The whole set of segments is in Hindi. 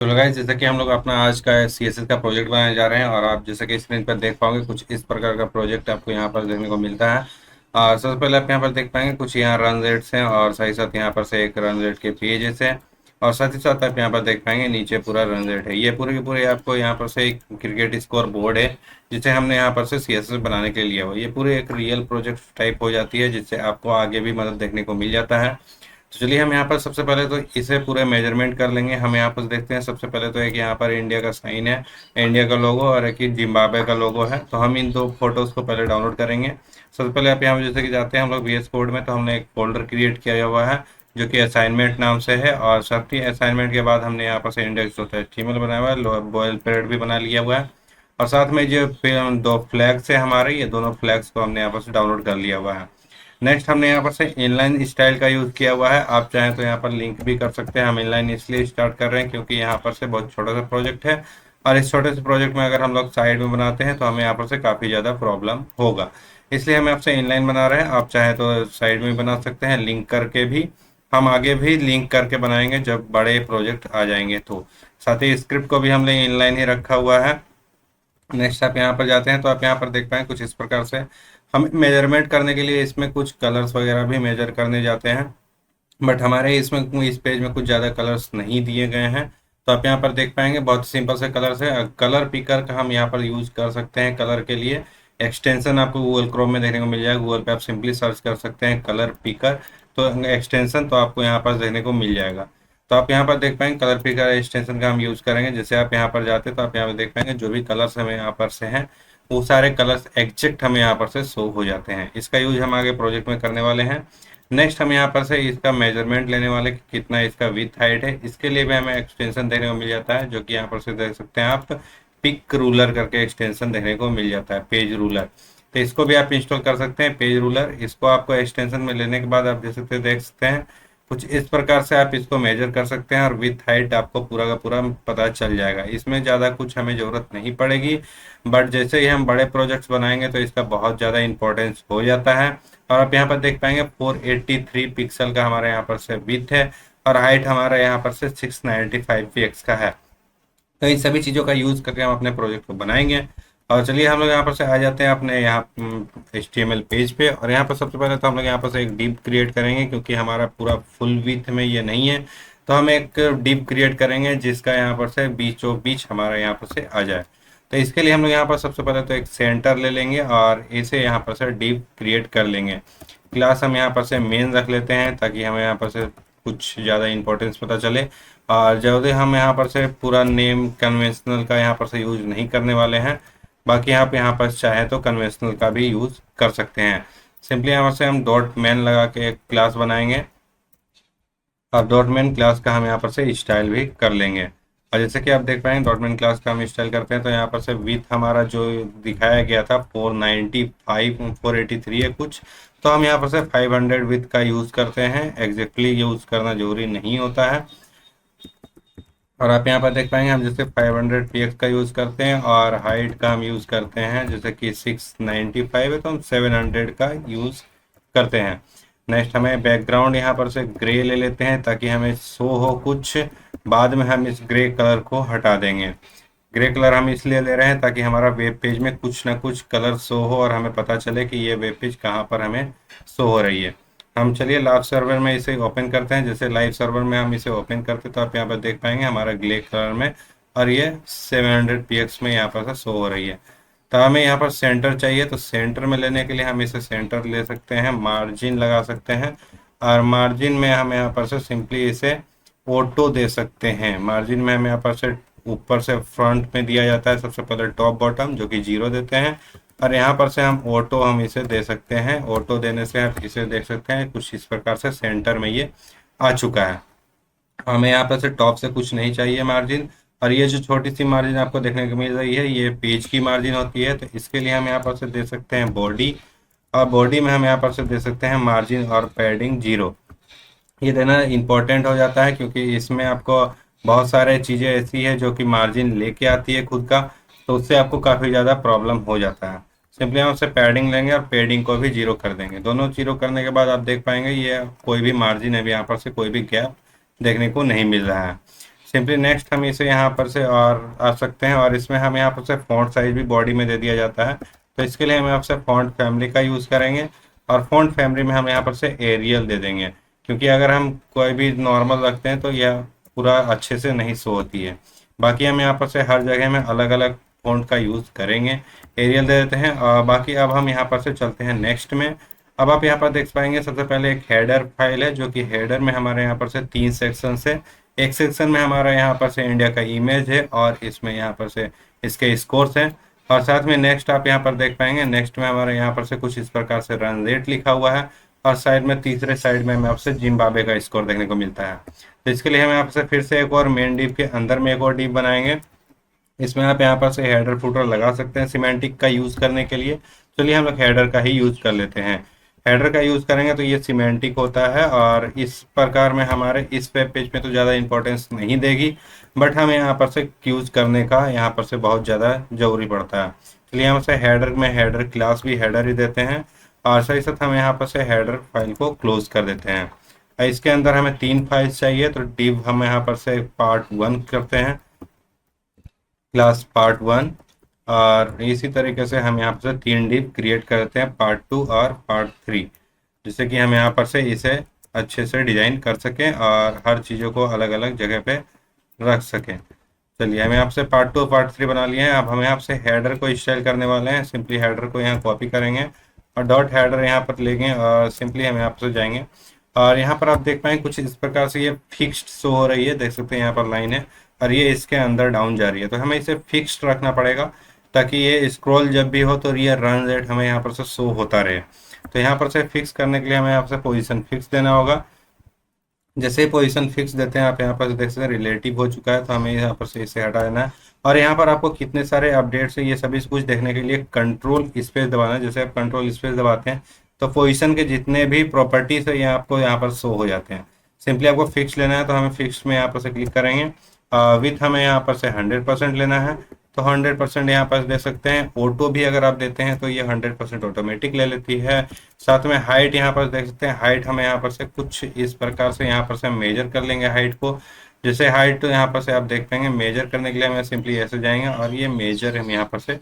तो गाइस, जैसा कि हम लोग अपना आज का सीएसएस का प्रोजेक्ट बनाने जा रहे हैं और आप जैसा कि स्क्रीन पर देख पाओगे कुछ इस प्रकार का प्रोजेक्ट आपको यहाँ पर देखने को मिलता है। और सबसे पहले आप यहाँ पर देख पाएंगे कुछ यहाँ रन रेट्स हैं और साथ ही साथ यहाँ पर से एक रन रेट के पेजेस है। और साथ ही साथ आप यहाँ पर देख पाएंगे नीचे पूरा रन रेट है। ये पूरे के पूरे आपको यहाँ पर से एक क्रिकेट स्कोर बोर्ड है जिसे हमने यहाँ पर से सीएसएस बनाने के लिए लिया हुआ। ये पूरे एक रियल प्रोजेक्ट टाइप हो जाती है जिससे आपको आगे भी मदद देखने को मिल जाता है। तो चलिए हम यहाँ पर सबसे पहले तो इसे पूरे मेजरमेंट कर लेंगे। हम यहाँ पर देखते हैं सबसे पहले तो एक यहाँ पर इंडिया का साइन है, इंडिया का लोगो, और एक जिम्बाब्वे का लोगो है। तो हम इन दो फोटोज को पहले डाउनलोड करेंगे। सबसे पहले आप यहाँ जैसे कि जाते हैं हम लोग VS कोड में, तो हमने एक फोल्डर क्रिएट किया हुआ है जो कि असाइनमेंट नाम से है। और साथ ही असाइनमेंट के बाद हमने यहाँ पर से index.html बनाया हुआ है, बॉयल परेड भी बना लिया हुआ है। और साथ में जो दो फ्लैग्स है हमारे, ये दोनों फ्लैग्स को हमने यहाँ पर से डाउनलोड कर लिया हुआ है। नेक्स्ट हमने यहाँ पर से इनलाइन स्टाइल का यूज़ किया हुआ है। आप चाहें तो यहाँ पर लिंक भी कर सकते हैं। हम इनलाइन इसलिए स्टार्ट कर रहे हैं क्योंकि यहाँ पर से बहुत छोटा सा प्रोजेक्ट है और इस छोटे से प्रोजेक्ट में अगर हम लोग साइड में बनाते हैं तो हमें यहाँ पर से काफ़ी ज़्यादा प्रॉब्लम होगा। इसलिए हम आपसे इनलाइन बना रहे हैं। आप चाहें तो साइड में भी बना सकते हैं लिंक करके भी। हम आगे भी लिंक करके बनाएंगे जब बड़े प्रोजेक्ट आ जाएंगे। तो साथ ही स्क्रिप्ट को भी हमने इनलाइन ही रखा हुआ है। नेक्स्ट आप यहाँ पर जाते हैं तो आप यहाँ पर देख पाएंगे कुछ इस प्रकार से हम मेजरमेंट करने के लिए इसमें कुछ कलर्स वगैरह भी मेजर करने जाते हैं। बट हमारे इसमें इस पेज में कुछ ज़्यादा कलर्स नहीं दिए गए हैं। तो आप यहाँ पर देख पाएंगे बहुत सिंपल से कलर्स है। कलर पिकर का हम यहाँ पर यूज़ कर सकते हैं। कलर के लिए एक्सटेंशन आपको गूगल क्रोम में देखने को मिल जाएगा। गूगल पे आप सिंपली सर्च कर सकते हैं कलर पिकर, तो एक्सटेंशन तो आपको यहाँ पर देखने को मिल जाएगा। तो आप यहाँ पर देख पाएंगे कलर पिकर एक्सटेंशन का हम यूज़ करेंगे। जैसे आप यहाँ पर जाते हैं तो आप यहाँ पर देख पाएंगे जो भी कलर्स हमें यहाँ पर से हैं वो सारे कलर्स एग्जैक्ट हमें यहाँ पर से शो हो जाते हैं। इसका यूज हम आगे प्रोजेक्ट में करने वाले हैं। नेक्स्ट हम यहाँ पर से इसका मेजरमेंट लेने वाले कि कितना इसका विथ हाइट है। इसके लिए भी हमें एक्सटेंशन देखने को मिल जाता है जो कि यहाँ पर से देख सकते हैं आप, पिक रूलर करके एक्सटेंशन देखने को मिल जाता है, पेज रूलर। तो इसको भी आप इंस्टॉल कर सकते हैं, पेज रूलर। इसको आपको एक्सटेंशन में लेने के बाद आप देख सकते हैं कुछ इस प्रकार से आप इसको मेजर कर सकते हैं और विथ हाइट आपको पूरा का पूरा पता चल जाएगा। इसमें ज़्यादा कुछ हमें ज़रूरत नहीं पड़ेगी, बट जैसे ही हम बड़े प्रोजेक्ट्स बनाएंगे तो इसका बहुत ज़्यादा इंपॉर्टेंस हो जाता है। और आप यहाँ पर देख पाएंगे 483 पिक्सल का हमारे यहाँ पर से विथ है और हाइट हमारा यहाँ पर से 695 px का है। तो इन सभी चीज़ों का यूज़ करके हम अपने प्रोजेक्ट को बनाएंगे। और चलिए हम लोग यहाँ पर से आ जाते हैं अपने यहाँ HTML पेज पे। और यहाँ पर सबसे पहले तो हम लोग यहाँ पर से एक डिव क्रिएट करेंगे क्योंकि हमारा पूरा फुल विथ में ये नहीं है। तो हम एक डिव क्रिएट करेंगे जिसका यहाँ पर से बीचों बीच हमारा यहाँ पर से आ जाए। तो इसके लिए हम लोग यहाँ पर सबसे पहले तो एक सेंटर ले लेंगे और इसे यहाँ पर से डिव क्रिएट कर लेंगे। क्लास हम यहाँ पर से मेन रख लेते हैं ताकि हमें यहाँ पर से कुछ ज़्यादा इंपॉर्टेंस पता चले। और जल्दी हम यहाँ पर से पूरा नेम कन्वेंशनल का यहाँ पर से यूज नहीं करने वाले हैं। बाकी आप यहाँ पर चाहे तो कन्वेंशनल का भी यूज कर सकते हैं। सिंपली यहाँ से हम डॉट मैन लगा के एक क्लास बनाएंगे और डॉट मैन क्लास का हम यहाँ पर से स्टाइल भी कर लेंगे। और जैसे कि आप देख पाएंगे डॉट मैन क्लास का हम स्टाइल करते हैं तो यहाँ पर से विथ हमारा जो दिखाया गया था 483 है कुछ, तो हम यहाँ पर से 500 विथ का यूज़ करते हैं। एग्जैक्टली यूज़ करना जरूरी नहीं होता है। और आप यहाँ पर देख पाएंगे हम जैसे 500 px का यूज़ करते हैं और हाइट का हम यूज़ करते हैं जैसे कि 695 है तो हम 700 का यूज़ करते हैं। नेक्स्ट हमें बैकग्राउंड यहाँ पर से ग्रे ले लेते हैं ताकि हमें शो हो कुछ, बाद में हम इस ग्रे कलर को हटा देंगे। ग्रे कलर हम इसलिए ले रहे हैं ताकि हमारा वेब पेज में कुछ ना कुछ कलर शो हो और हमें पता चले कि ये वेब पेज कहाँ पर हमें शो हो रही है। हम चलिए लाइव सर्वर में इसे ओपन करते हैं। जैसे लाइव सर्वर में हम इसे ओपन करते हैं तो आप यहाँ पर देख पाएंगे हमारा ग्रे कलर में और ये 700 px में यहाँ पर से शो हो रही है। तो हमें यहाँ पर सेंटर चाहिए तो सेंटर में लेने के लिए हम इसे सेंटर ले सकते हैं, मार्जिन लगा सकते हैं और मार्जिन में हम यहाँ पर से सिंपली इसे ऑटो दे सकते हैं। मार्जिन में हम यहाँ पर से ऊपर से फ्रंट में दिया जाता है सबसे पहले टॉप बॉटम जो कि 0 देते हैं और यहाँ पर से हम ऑटो हम इसे दे सकते हैं। ऑटो देने से आप इसे देख सकते हैं कुछ इस प्रकार से सेंटर में ये आ चुका है। हमें यहाँ पर से टॉप से कुछ नहीं चाहिए मार्जिन। और ये जो छोटी सी मार्जिन आपको देखने को मिल रही है ये पेज की मार्जिन होती है। तो इसके लिए हम यहाँ पर से दे सकते हैं बॉडी, और बॉडी में हम यहाँ पर से दे सकते हैं मार्जिन और पैडिंग 0। ये देना इम्पोर्टेंट हो जाता है क्योंकि इसमें आपको बहुत सारे चीज़ें ऐसी है जो कि मार्जिन लेके आती है खुद का, तो उससे आपको काफ़ी ज़्यादा प्रॉब्लम हो जाता है। सिंपली हम उससे पैडिंग लेंगे और पैडिंग को भी 0 कर देंगे। दोनों 0 करने के बाद आप देख पाएंगे ये कोई भी मार्जिन है यहाँ पर से कोई भी गैप देखने को नहीं मिल रहा है। सिंपली नेक्स्ट हम इसे यहाँ पर से और आ सकते हैं, और इसमें हम यहाँ पर से फॉन्ट साइज भी बॉडी में दे दिया जाता है। तो इसके लिए हम यहाँ से फॉन्ट फैमिली का यूज़ करेंगे, और फॉन्ट फैमिली में हम यहाँ पर से एरियल दे देंगे, क्योंकि अगर हम कोई भी नॉर्मल रखते हैं तो यह पूरा अच्छे से नहीं शो होती है। बाकी हम यहाँ पर से हर जगह में अलग अलग फॉन्ट का यूज़ करेंगे। एरियल दे देते हैं, और बाकी अब हम यहाँ पर से चलते हैं नेक्स्ट में। अब आप यहाँ पर देख पाएंगे सबसे पहले एक हेडर फाइल है, जो कि हेडर में हमारे यहाँ पर से 3 सेक्शन है। एक सेक्शन में हमारा यहाँ पर से इंडिया का इमेज है, और इसमें यहाँ पर से इसके स्कोर्स हैं, और साथ में नेक्स्ट आप यहाँ पर देख पाएंगे, नेक्स्ट में हमारे यहाँ पर से कुछ इस प्रकार से रन रेट लिखा हुआ है, और साइड में तीसरे साइड में हमें आपसे जिम्बाब्वे का स्कोर देखने को मिलता है। तो इसके लिए हम यहाँ पर से फिर से एक और मेन डिव के अंदर में एक और डिव बनाएंगे। इसमें आप यहाँ पर से हेडर फुटर लगा सकते हैं सिमेंटिक का यूज़ करने के लिए। चलिए हम लोग हेडर का ही यूज़ कर लेते हैं। हेडर का यूज़ करेंगे तो ये सिमेंटिक होता है, और इस प्रकार में हमारे इस वेब पेज में तो ज़्यादा इंपॉर्टेंस नहीं देगी, बट हमें यहाँ पर से यूज़ करने का यहाँ पर से बहुत ज़्यादा ज़रूरी पड़ता है। चलिए हम से हेडर में हेडर क्लास भी हेडर ही देते हैं, और साथ ही साथ हम यहाँ पर से हेडर फाइल को क्लोज कर देते हैं। इसके अंदर हमें 3 फाइल्स चाहिए, तो डिव हम यहाँ पर से पार्ट 1 करते हैं, क्लास पार्ट 1, और इसी तरीके से हम यहाँ पर से 3 डिव क्रिएट करते हैं, पार्ट 2 और पार्ट 3, जिससे कि हम यहाँ पर से इसे अच्छे से डिजाइन कर सकें और हर चीज़ों को अलग अलग जगह पे रख सकें। चलिए हम यहाँ से पार्ट 2 पार्ट 3 बना लिए हैं। अब हम यहाँ से हेडर को स्टाइल करने वाले हैं। सिंपली हेडर को यहाँ कॉपी करेंगे, और डॉट हेडर यहाँ पर लेंगे, और सिंपली हम यहाँ पर जाएंगे, और यहाँ पर आप देख पाएंगे कुछ इस प्रकार से ये फिक्स्ड शो हो रही है, देख सकते हैं यहाँ पर लाइन है, और ये इसके अंदर डाउन जा रही है। तो हमें इसे फिक्स्ड रखना पड़ेगा, ताकि ये स्क्रॉल जब भी हो तो ये रन रेट हमें यहाँ पर से शो होता रहे। तो यहाँ पर से फिक्स करने के लिए हमें यहाँ से पोजीशन फिक्स देना होगा। जैसे ही पोजीशन फिक्स देते हैं, आप यहाँ पर देख सकते हैं रिलेटिव हो चुका है, तो हमें यहाँ पर से इसे हटा देना है। और यहाँ पर आपको कितने सारे अपडेट्स है ये सभी कुछ देखने के लिए कंट्रोल स्पेस दबाना है। जैसे आप कंट्रोल स्पेस दबाते हैं तो पोजीशन के जितने भी प्रॉपर्टीज है ये आपको यहाँ पर शो हो जाते हैं। सिंपली आपको फिक्स लेना है, तो हमें फिक्स में यहाँ पर से क्लिक करेंगे। विथ हमें यहाँ पर से 100% लेना है, तो 100% यहाँ पर दे सकते हैं। ऑटो भी अगर आप देते हैं तो ये 100% ऑटोमेटिक ले लेती है। साथ में हाइट यहाँ पर देख सकते हैं, हाइट हमें यहाँ पर से कुछ इस प्रकार से यहाँ पर से हम मेजर कर लेंगे हाइट को। जैसे हाइट तो यहाँ पर से आप देख पाएंगे, मेजर करने के लिए हमें सिंपली ऐसे जाएंगे, और ये मेजर हम यहाँ पर से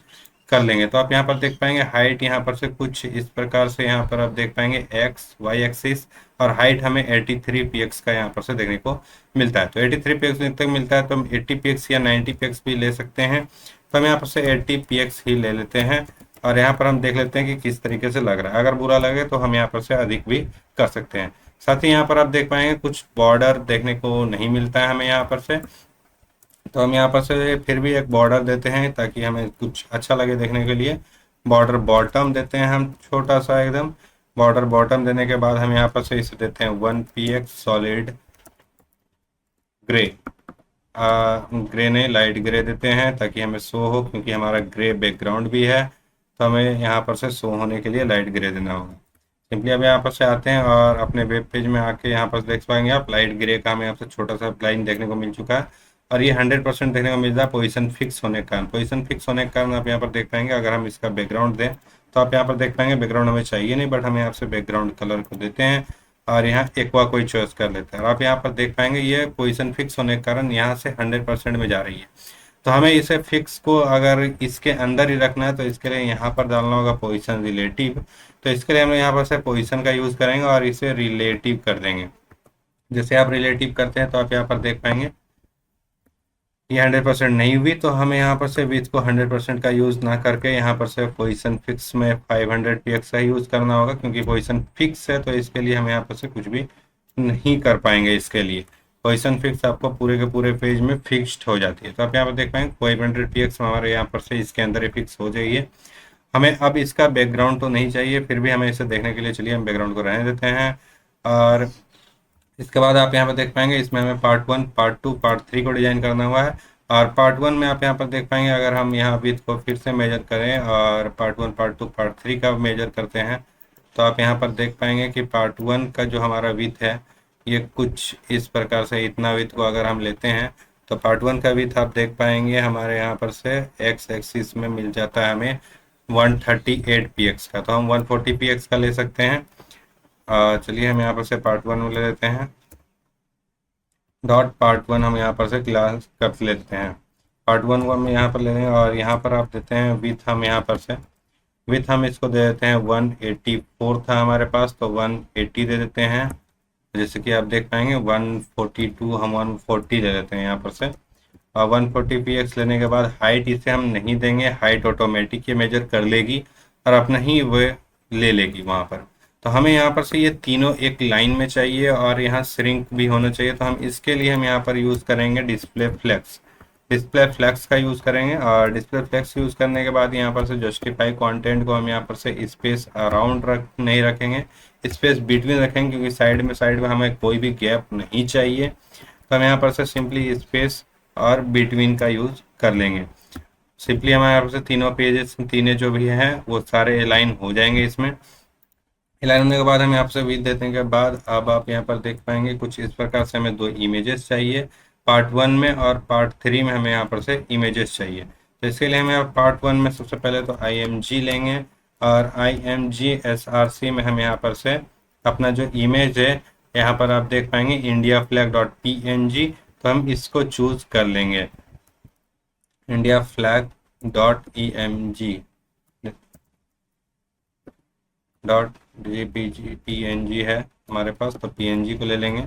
कर लेंगे। तो आप यहाँ पर देख पाएंगे हाइट यहाँ पर से कुछ इस प्रकार से यहाँ पर आप देख पाएंगे एक्स वाई एक्सिस, और हाइट हमें 83 px का यहाँ पर से देखने को मिलता है। तो 83 px तक मिलता है, तो हम 80 px या 90 px भी ले सकते हैं। तो हम यहाँ पर से 80 px ही ले लेते हैं, और यहाँ पर हम देख लेते हैं कि किस तरीके से लग रहा है। अगर बुरा लगे तो हम यहाँ पर से अधिक भी कर सकते हैं। साथ ही यहाँ पर आप देख पाएंगे कुछ बॉर्डर देखने को नहीं मिलता है हमें यहाँ पर से, तो हम यहाँ पर से फिर भी एक बॉर्डर देते हैं, ताकि हमें कुछ अच्छा लगे देखने के लिए। बॉर्डर बॉटम देते हैं हम, छोटा सा एकदम। बॉर्डर बॉटम देने के बाद हम यहाँ पर से इसे देते हैं 1 px सॉलिड ग्रे। ग्रे नहीं, लाइट ग्रे देते हैं, ताकि हमें शो हो, क्योंकि हमारा ग्रे बैकग्राउंड भी है, तो हमें यहाँ पर से शो होने के लिए लाइट ग्रे देना होगा। सिंपली अब यहाँ पर से आते हैं, और अपने वेब पेज में आके यहाँ पर देख पाएंगे आप लाइट ग्रे का हमें यहाँ से छोटा सा लाइन देखने को मिल चुका है, और ये 100% देखने को मिल रहा है पोजीशन फिक्स होने के कारण। पोजीशन फिक्स होने के कारण आप यहाँ पर देख पाएंगे, अगर हम इसका बैकग्राउंड दें तो आप यहाँ पर देख पाएंगे बैकग्राउंड हमें चाहिए नहीं, बट हम यहाँ से बैकग्राउंड कलर को देते हैं, और यहाँ एक्वा कोई चॉइस कर लेते हैं। और आप यहाँ पर देख पाएंगे ये पोजीशन फिक्स होने के कारण यहाँ से 100% में जा रही है। तो हमें इसे फिक्स को अगर इसके अंदर ही रखना है, तो इसके लिए यहाँ पर डालना होगा पोजीशन रिलेटिव। तो इसके लिए हम यहाँ पर से पोजीशन का यूज़ करेंगे, और इसे रिलेटिव कर देंगे। जैसे आप रिलेटिव करते हैं तो आप यहाँ पर देख पाएंगे ये 100% नहीं हुई, तो हमें यहाँ पर से विथ को 100% का यूज़ ना करके यहाँ पर से पोजीशन फिक्स में 500 px का यूज़ करना होगा, क्योंकि पोजीशन फिक्स है, तो इसके लिए हम यहाँ पर से कुछ भी नहीं कर पाएंगे। इसके लिए पोजीशन फिक्स आपको पूरे के पूरे पेज में फिक्स्ड हो जाती है। तो आप यहाँ पर देख पाएंगे 500 px हमारे यहाँ पर से इसके अंदर ही फिक्स हो जाइए। हमें अब इसका बैकग्राउंड तो नहीं चाहिए, फिर भी हमें इसे देखने के लिए चलिए हम बैकग्राउंड को रहने देते हैं। और इसके बाद आप यहाँ पर देख पाएंगे इसमें हमें पार्ट 1 पार्ट 2 पार्ट 3 को डिजाइन करना हुआ है। और पार्ट 1 में आप यहाँ पर देख पाएंगे, अगर हम यहाँ विथ को फिर से मेजर करें और पार्ट 1 पार्ट 2 पार्ट 3 का मेजर करते हैं, तो आप यहाँ पर देख पाएंगे कि पार्ट 1 का जो हमारा विथ है ये कुछ इस प्रकार से, इतना विथ को अगर हम लेते हैं तो पार्ट 1 का विथ आप देख पाएंगे हमारे यहाँ पर से एक्स एक्सिस में मिल जाता है हमें 138 px का, तो हम 140 px का ले सकते हैं। चलिए हम यहाँ पर से पार्ट 1 में ले लेते हैं। डॉट पार्ट वन हम यहाँ पर से क्लास कर लेते हैं। पार्ट वन को हम यहाँ पर ले लेंगे और यहाँ पर आप देते हैं विथ, हम यहाँ पर से विथ हम इसको दे देते हैं 184 था हमारे पास, तो 180 दे देते हैं। जैसे कि आप देख पाएंगे 142 हम 140 ले लेते हैं यहाँ पर से। और 140 px लेने के बाद हाइट इसे हम नहीं देंगे, हाइट ऑटोमेटिक ये मेजर कर लेगी और अपना ही वो ले लेगी वहाँ पर। तो हमें यहाँ पर से ये तीनों एक लाइन में चाहिए और यहाँ श्रिंक भी होना चाहिए, तो हम इसके लिए हम यहाँ पर यूज़ करेंगे डिस्प्ले फ्लेक्स। डिस्प्ले फ्लेक्स का यूज़ करेंगे और डिस्प्ले फ्लेक्स यूज़ करने के बाद यहाँ पर से जस्टिफाई कंटेंट को हम यहाँ पर से स्पेस अराउंड नहीं रखेंगे, स्पेस बिटवीन रखेंगे, क्योंकि साइड में हमें कोई भी गैप नहीं चाहिए। तो हम यहाँ पर से सिंपली स्पेस और बिटवीन का यूज़ कर लेंगे। सिंपली हमारे यहाँ पर से तीनों पेजेस, तीनों जो भी हैं वो सारे अलाइन हो जाएंगे। इसमें अलाइन होने के बाद हम यहाँ से विथ देने के बाद अब आप यहाँ पर देख पाएंगे कुछ इस प्रकार से हमें दो इमेजेस चाहिए, पार्ट वन में और पार्ट थ्री में हमें यहाँ पर से इमेजेस चाहिए। तो इसके लिए हमें पार्ट वन में सबसे पहले तो IMG लेंगे और IMG SRC में हम यहाँ पर से अपना जो इमेज है यहाँ पर आप देख पाएंगे इंडिया फ्लैग डॉट PNG, तो हम इसको चूज कर लेंगे। India flag dot EMG dot PNG है हमारे पास, तो PNG को ले लेंगे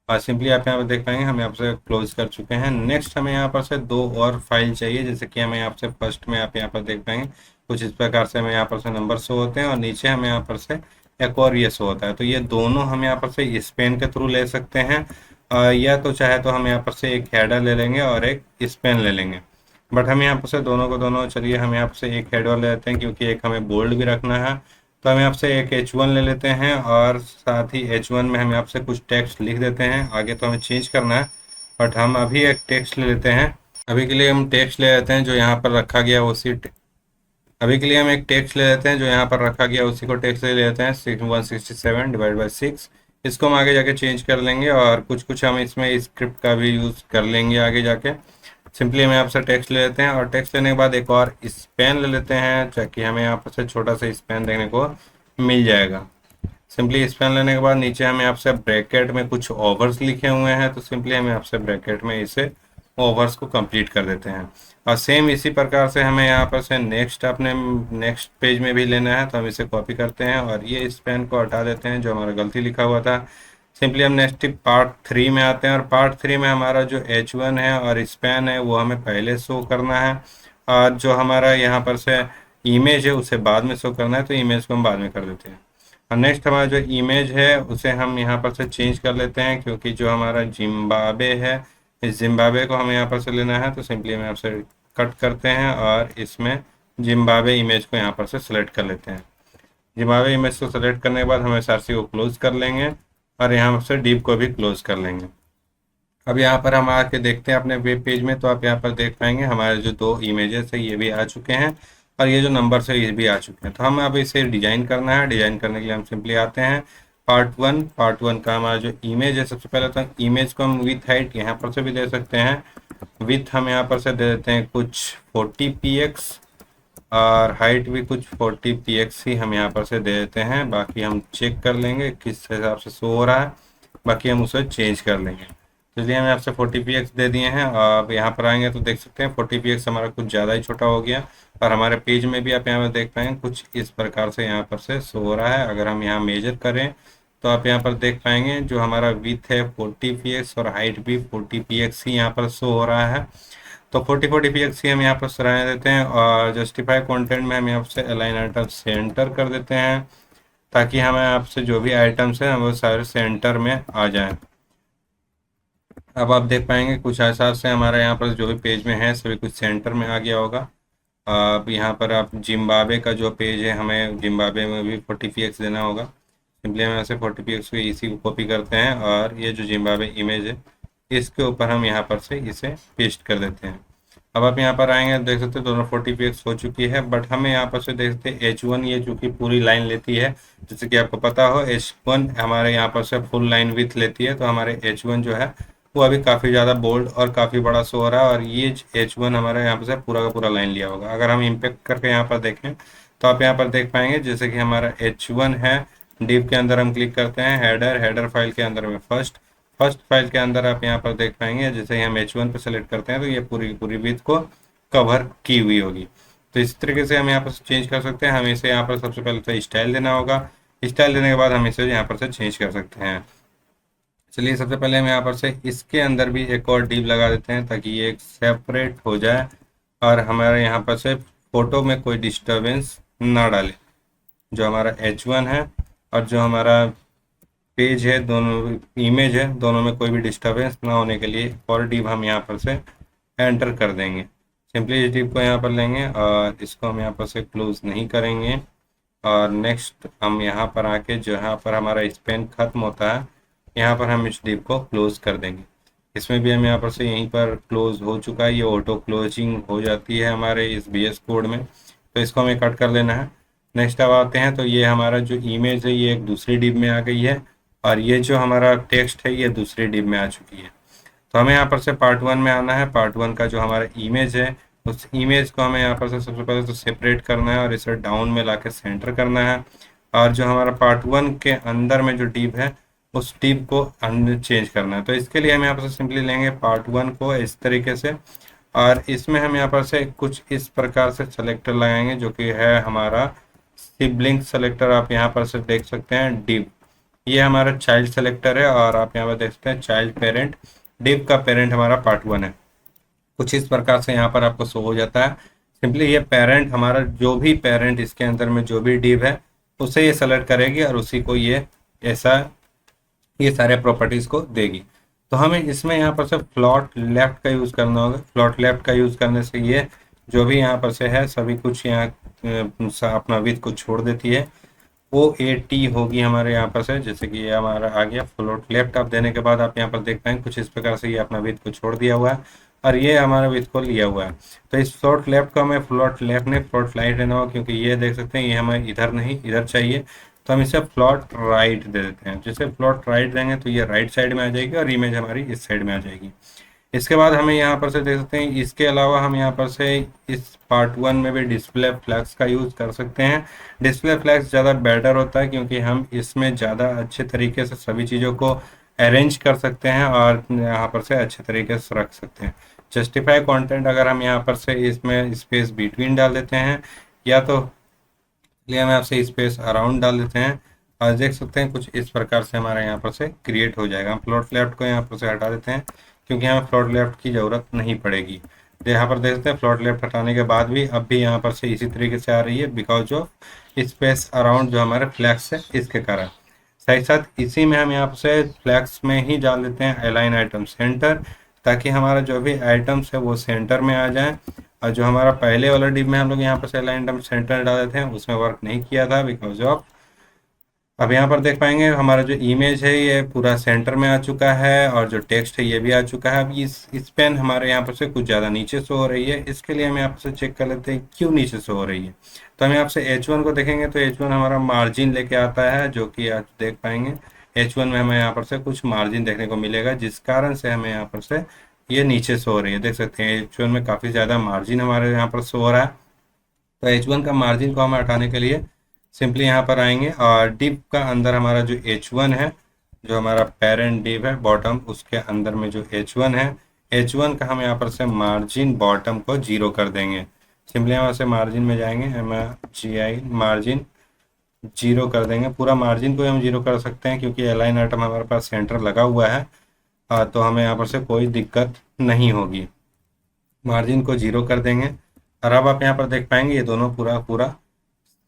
और सिंपली आप यहाँ पर देख पाएंगे हम यहाँ से क्लोज कर चुके हैं। नेक्स्ट हमें यहाँ पर से दो और फाइल चाहिए, जैसे कि हमें यहाँ से फर्स्ट में आप यहाँ पर देख पाएंगे कुछ इस प्रकार से हमें यहाँ पर से नंबर शो होते हैं और नीचे हमें यहाँ पर से एक और ये शो होता है। तो ये दोनों हम यहाँ पर से इस पेन के थ्रू ले सकते हैं या तो चाहे तो हम यहाँ पर से एक हेडर ले लेंगे और एक इस पेन ले लेंगे, बट हम यहाँ पर से दोनों को दोनों, चलिए हम यहाँ पर से एक हेडर ले लेते हैं क्योंकि एक हमें बोल्ड भी रखना है। तो हम यहाँ से एक H1 ले लेते हैं और साथ ही H1 में हम यहाँ से कुछ टेक्स्ट लिख देते हैं। आगे तो हमें चेंज करना है बट हम अभी एक टेक्स्ट ले लेते हैं। अभी के लिए हम टेक्स्ट ले लेते हैं जो यहाँ पर रखा गया उसी अभी के लिए हम एक टेक्स्ट ले लेते हैं जो यहाँ पर रखा गया उसी को टेक्स्ट ले लेते हैं 167 डिवाइड बाई 6। इसको हम आगे जाके चेंज कर लेंगे और कुछ कुछ हम इसमें स्क्रिप्ट का भी यूज़ कर लेंगे आगे जाके। सिंपली हम यहाँ से टेक्स्ट ले लेते हैं और टेक्स्ट लेने के बाद एक और स्पेन ले लेते हैं ताकि हमें यहाँ पर से छोटा सा स्पेन देखने को मिल जाएगा। सिंपली स्पेन लेने के बाद नीचे हमें यहाँ से ब्रैकेट में कुछ ओवर्स लिखे हुए हैं, तो सिंपली हम यहाँ से ब्रैकेट में इसे ओवर्स को कंप्लीट कर देते हैं। और सेम इसी प्रकार से हमें यहाँ पर से नेक्स्ट अपने नेक्स्ट पेज में भी लेना है, तो हम इसे कॉपी करते हैं और ये स्पेन को हटा देते हैं जो हमारा गलती लिखा हुआ था। सिंपली हम नेक्स्ट पार्ट थ्री में आते हैं और पार्ट थ्री में हमारा जो H1 है और स्पैन है वो हमें पहले शो करना है और जो हमारा यहाँ पर से इमेज है उसे बाद में शो करना है, तो इमेज को हम बाद में कर देते हैं। और नेक्स्ट हमारा जो इमेज है उसे हम यहाँ पर से चेंज कर लेते हैं क्योंकि जो हमारा जिम्बाब्वे है इस जिम्बाब्वे को हमें यहाँ पर से लेना है, तो सिंपली हम यहाँ से कट करते हैं और इसमें जिम्बाब्वे इमेज को यहाँ पर से सिलेक्ट कर लेते हैं। जिम्बाब्वे इमेज को सेलेक्ट करने के बाद हम SRC को क्लोज कर लेंगे और यहाँ से डिव को भी क्लोज कर लेंगे। अब यहाँ पर हम आके देखते हैं अपने वेब पेज में, तो आप यहाँ पर देख पाएंगे हमारे जो दो इमेजेस है ये भी आ चुके हैं और ये जो नंबर है ये भी आ चुके हैं। तो हम अब इसे डिजाइन करना है। डिजाइन करने के लिए हम सिंपली आते हैं पार्ट वन का हमारा जो इमेज है, सबसे पहले तो इमेज को हम विथ हाइट यहाँ पर से भी दे सकते हैं। विथ हम यहाँ पर से दे देते हैं कुछ 40 px और हाइट भी कुछ 40 px ही हम यहाँ पर से दे देते हैं। बाकी हम चेक कर लेंगे किस हिसाब से शो हो रहा है, बाकी हम उसे चेंज कर लेंगे। तो इसलिए हम यहाँ से 40 px दे दिए हैं। आप यहाँ पर आएंगे तो देख सकते हैं 40 px हमारा कुछ ज़्यादा ही छोटा हो गया और हमारे पेज में भी आप यहाँ पर देख पाएंगे कुछ इस प्रकार से यहाँ पर से शो हो रहा है। अगर हम यहाँ मेजर करें तो आप यहाँ पर देख पाएंगे जो हमारा विथ है 40 px और हाइट भी 40 px ही यहाँ पर शो हो रहा है। तो 40 px ही हम यहाँ पर सराहना देते हैं और जस्टिफाई कंटेंट में हम यहाँ से अलाइन आइटम सेंटर कर देते हैं ताकि हमें आपसे जो भी आइटम्स हैं वो सारे सेंटर में आ जाएं। अब आप देख पाएंगे कुछ हिसाब से हमारा यहाँ पर जो भी पेज में है सभी कुछ सेंटर में आ गया होगा। अब यहाँ पर आप जिम्बाब्वे का जो पेज है हमें जिम्बाब्वे में भी 40 px देना होगा। सिंपली हम यहाँ से 40 px को इसी को कॉपी करते हैं और ये जो जिम्बाब्वे इमेज है इसके ऊपर हम यहाँ पर से इसे पेस्ट कर देते हैं। अब आप यहाँ पर आएंगे देख सकते हैं दोनों 40 px हो चुकी है, बट हमें यहाँ पर से देख सकते हैं H1 ये चूँकि पूरी लाइन लेती है, जैसे कि आपको पता हो H1 हमारे यहाँ पर से फुल लाइन विथ लेती है, तो हमारे H1 जो है वो अभी काफ़ी ज़्यादा बोल्ड और काफ़ी बड़ा शो हो रहा है और ये H1 हमारे यहाँ पर से पूरा का पूरा लाइन लिया होगा। अगर हम इम्पेक्ट करके यहाँ पर देखें तो आप यहाँ पर देख पाएंगे जैसे कि हमारा H1 है, डिव के अंदर हम क्लिक करते हैं हेडर फाइल के अंदर में फर्स्ट फर्स्ट फाइल के अंदर आप यहाँ पर देख पाएंगे, जैसे ही हम H1 पे सेलेक्ट करते हैं तो ये पूरी पूरी विड्थ को कवर की हुई होगी। तो इस तरीके से हम यहाँ पर चेंज कर सकते हैं। हमें इसे यहाँ पर सबसे पहले तो स्टाइल देना होगा। स्टाइल देने के बाद हम इसे यहाँ पर से चेंज कर सकते हैं। चलिए सबसे पहले हम यहाँ पर से इसके अंदर भी एक और डिव लगा देते हैं ताकि ये एक सेपरेट हो जाए और हमारे यहाँ पर से फोटो में कोई डिस्टरबेंस ना डाले। जो हमारा H1 है और जो हमारा पेज है, दोनों इमेज है, दोनों में कोई भी डिस्टरबेंस ना होने के लिए और डिव हम यहाँ पर से एंटर कर देंगे। सिंपली इस डिव को यहाँ पर लेंगे और इसको हम यहाँ पर से क्लोज नहीं करेंगे। और नेक्स्ट हम यहाँ पर आके जो यहाँ पर हमारा स्पेन खत्म होता है, यहाँ पर हम इस डिव को क्लोज कर देंगे। इसमें भी हम यहाँ पर से यहीं पर क्लोज हो चुका है, ये ऑटो क्लोजिंग हो जाती है हमारे इस VS कोड में, तो इसको हमें कट कर लेना है। नेक्स्ट अब आते हैं तो ये हमारा जो इमेज है ये एक दूसरी डिव में आ गई है और ये जो हमारा टेक्स्ट है ये दूसरी डिव में आ चुकी है। तो हमें यहाँ पर से पार्ट 1 में आना है। पार्ट 1 का जो हमारा इमेज है उस इमेज को हमें यहाँ पर से सबसे पहले तो सेपरेट करना है और इसे डाउन में लाके सेंटर करना है। और जो हमारा पार्ट 1 के अंदर में जो डिव है उस डिव को चेंज करना है। तो इसके लिए हम यहाँ पर से सिंपली लेंगे पार्ट 1 को इस तरीके से और इसमें हम यहाँ पर से कुछ इस प्रकार से सेलेक्टर लगाएंगे जो कि है हमारा सिबलिंग सेलेक्टर। आप यहाँ पर से देख सकते हैं डिव, ये हमारा चाइल्ड सेलेक्टर है और आप यहाँ पर देख सकते हैं चाइल्ड पेरेंट। डिव का पेरेंट हमारा पार्ट 1 है। कुछ इस प्रकार से यहाँ पर आपको शो हो जाता है। सिंपली ये पेरेंट हमारा जो भी पेरेंट इसके अंदर में जो भी डिव है उसे ये सेलेक्ट करेगी और उसी को ये ऐसा ये सारे प्रॉपर्टीज को देगी। तो हमें इसमें यहाँ पर से फ्लॉट लेफ्ट का यूज़ करना होगा। फ्लॉट लेफ्ट का यूज़ करने से ये जो भी यहाँ पर से है सभी कुछ यहाँ अपना विथ को छोड़ देती है। OAT होगी हमारे यहाँ पर से, जैसे कि ये हमारा आ गया। फ्लोट लेफ्ट आप देने के बाद आप यहाँ पर देख पाएंगे कुछ इस प्रकार से ये अपना विथ को छोड़ दिया हुआ है और ये हमारा विथ को लिया हुआ है। तो इस फ्लोट लेफ्ट को हमें फ्लोट लेफ्ट नहीं फ्लोट राइट लेना होगा, क्योंकि ये देख सकते हैं ये हमें इधर नहीं इधर चाहिए। तो हम इसे फ्लोट राइट दे देते हैं। जैसे फ्लोट राइट देंगे तो ये राइट साइड में आ जाएगी और इमेज हमारी इस साइड में आ जाएगी। इसके बाद हमें यहाँ पर से देख सकते हैं, इसके अलावा हम यहाँ पर से इस पार्ट 1 में भी डिस्प्ले फ्लैग्स का यूज़ कर सकते हैं। डिस्प्ले फ्लैग्स ज़्यादा बेटर होता है क्योंकि हम इसमें ज़्यादा अच्छे तरीके से सभी चीज़ों को अरेंज कर सकते हैं और यहाँ पर से अच्छे तरीके से रख सकते हैं। जस्टिफाई कंटेंट अगर हम यहाँ पर से इसमें स्पेस बिटवीन डाल देते हैं या तो लिए हम आपसे स्पेस अराउंड डाल देते हैं और देख सकते हैं कुछ इस प्रकार से हमारे यहाँ पर से क्रिएट हो जाएगा। हम फ्लोट लेफ्ट को यहाँ पर से हटा देते हैं क्योंकि हमें फ्लोट लेफ्ट की ज़रूरत नहीं पड़ेगी। तो यहाँ पर देख सकते हैं फ्लोट लेफ्ट हटाने के बाद भी अब भी यहाँ पर से इसी तरीके से आ रही है बिकॉज ऑफ स्पेस अराउंड जो हमारे फ्लैग्स है इसके कारण। साथ साथ इसी में हम यहाँ से फ्लैग्स में ही डाल देते हैं अलाइन आइटम सेंटर, ताकि हमारा जो भी आइटम्स है वो सेंटर में आ जाए। और जो हमारा पहले वाला डिप में हम लोग यहाँ पर से अलाइन आइटम सेंटर डाल देते हैं उसमें वर्क नहीं किया था बिकॉज ऑफ। अब यहाँ पर देख पाएंगे हमारा जो इमेज है ये पूरा सेंटर में आ चुका है और जो टेक्स्ट है ये भी आ चुका है। अब इस पेन हमारे यहाँ पर से कुछ ज़्यादा नीचे शो हो रही है। इसके लिए हम यहाँ पर से चेक कर लेते हैं क्यों नीचे शो हो रही है। तो हम यहाँ से H1 को देखेंगे तो H1 हमारा मार्जिन लेके आता है, जो कि आप देख पाएंगे H1 में हमें यहाँ पर से कुछ मार्जिन देखने को मिलेगा, जिस कारण से हमें यहाँ पर से ये नीचे शो हो रही है। देख सकते हैं H1 में काफ़ी ज़्यादा मार्जिन हमारे यहाँ पर शो हो रहा है। तो H1 का मार्जिन को हम हटाने के लिए सिंपली यहाँ पर आएंगे और डिव का अंदर हमारा जो H1 है, जो हमारा पेरेंट डिव है बॉटम, उसके अंदर में जो H1 है, H1 का हम यहाँ पर से मार्जिन बॉटम को 0 कर देंगे। सिंपली यहाँ से मार्जिन में जाएंगे, MGI मार्जिन 0 कर देंगे। पूरा मार्जिन को हम 0 कर सकते हैं क्योंकि अलाइन आइटम हमारे पास सेंटर लगा हुआ है, तो हमें यहाँ पर से कोई दिक्कत नहीं होगी। मार्जिन को 0 कर देंगे और अब आप यहाँ पर देख पाएंगे ये दोनों पूरा पूरा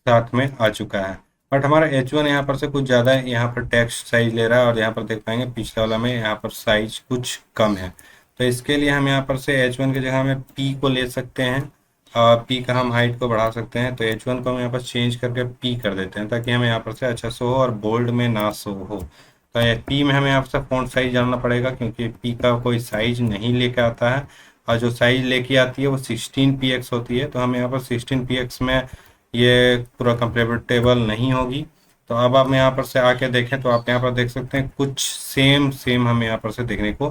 साथ में आ चुका है। बट हमारा H1 यहाँ पर से कुछ ज़्यादा यहाँ पर टेक्स्ट साइज ले रहा है और यहाँ पर देख पाएंगे पिछले वाला में यहाँ पर साइज कुछ कम है। तो इसके लिए हम यहाँ पर से H1 की जगह में P को ले सकते हैं और P का हम हाइट को बढ़ा सकते हैं। तो H1 को हम यहाँ पर चेंज करके P कर देते हैं ताकि हमें यहाँ पर से अच्छा शो हो और बोल्ड में ना शो हो। तो P में हमें यहाँ से फ़ॉन्ट साइज जानना पड़ेगा क्योंकि P का कोई साइज नहीं लेके आता है और जो साइज लेके आती है वो 16px होती है। तो हम यहाँ पर 16px में ये पूरा कंफर्टेबल नहीं होगी। तो अब आप यहाँ पर से आके देखें तो आप यहाँ पर देख सकते हैं कुछ सेम हमें यहाँ पर से देखने को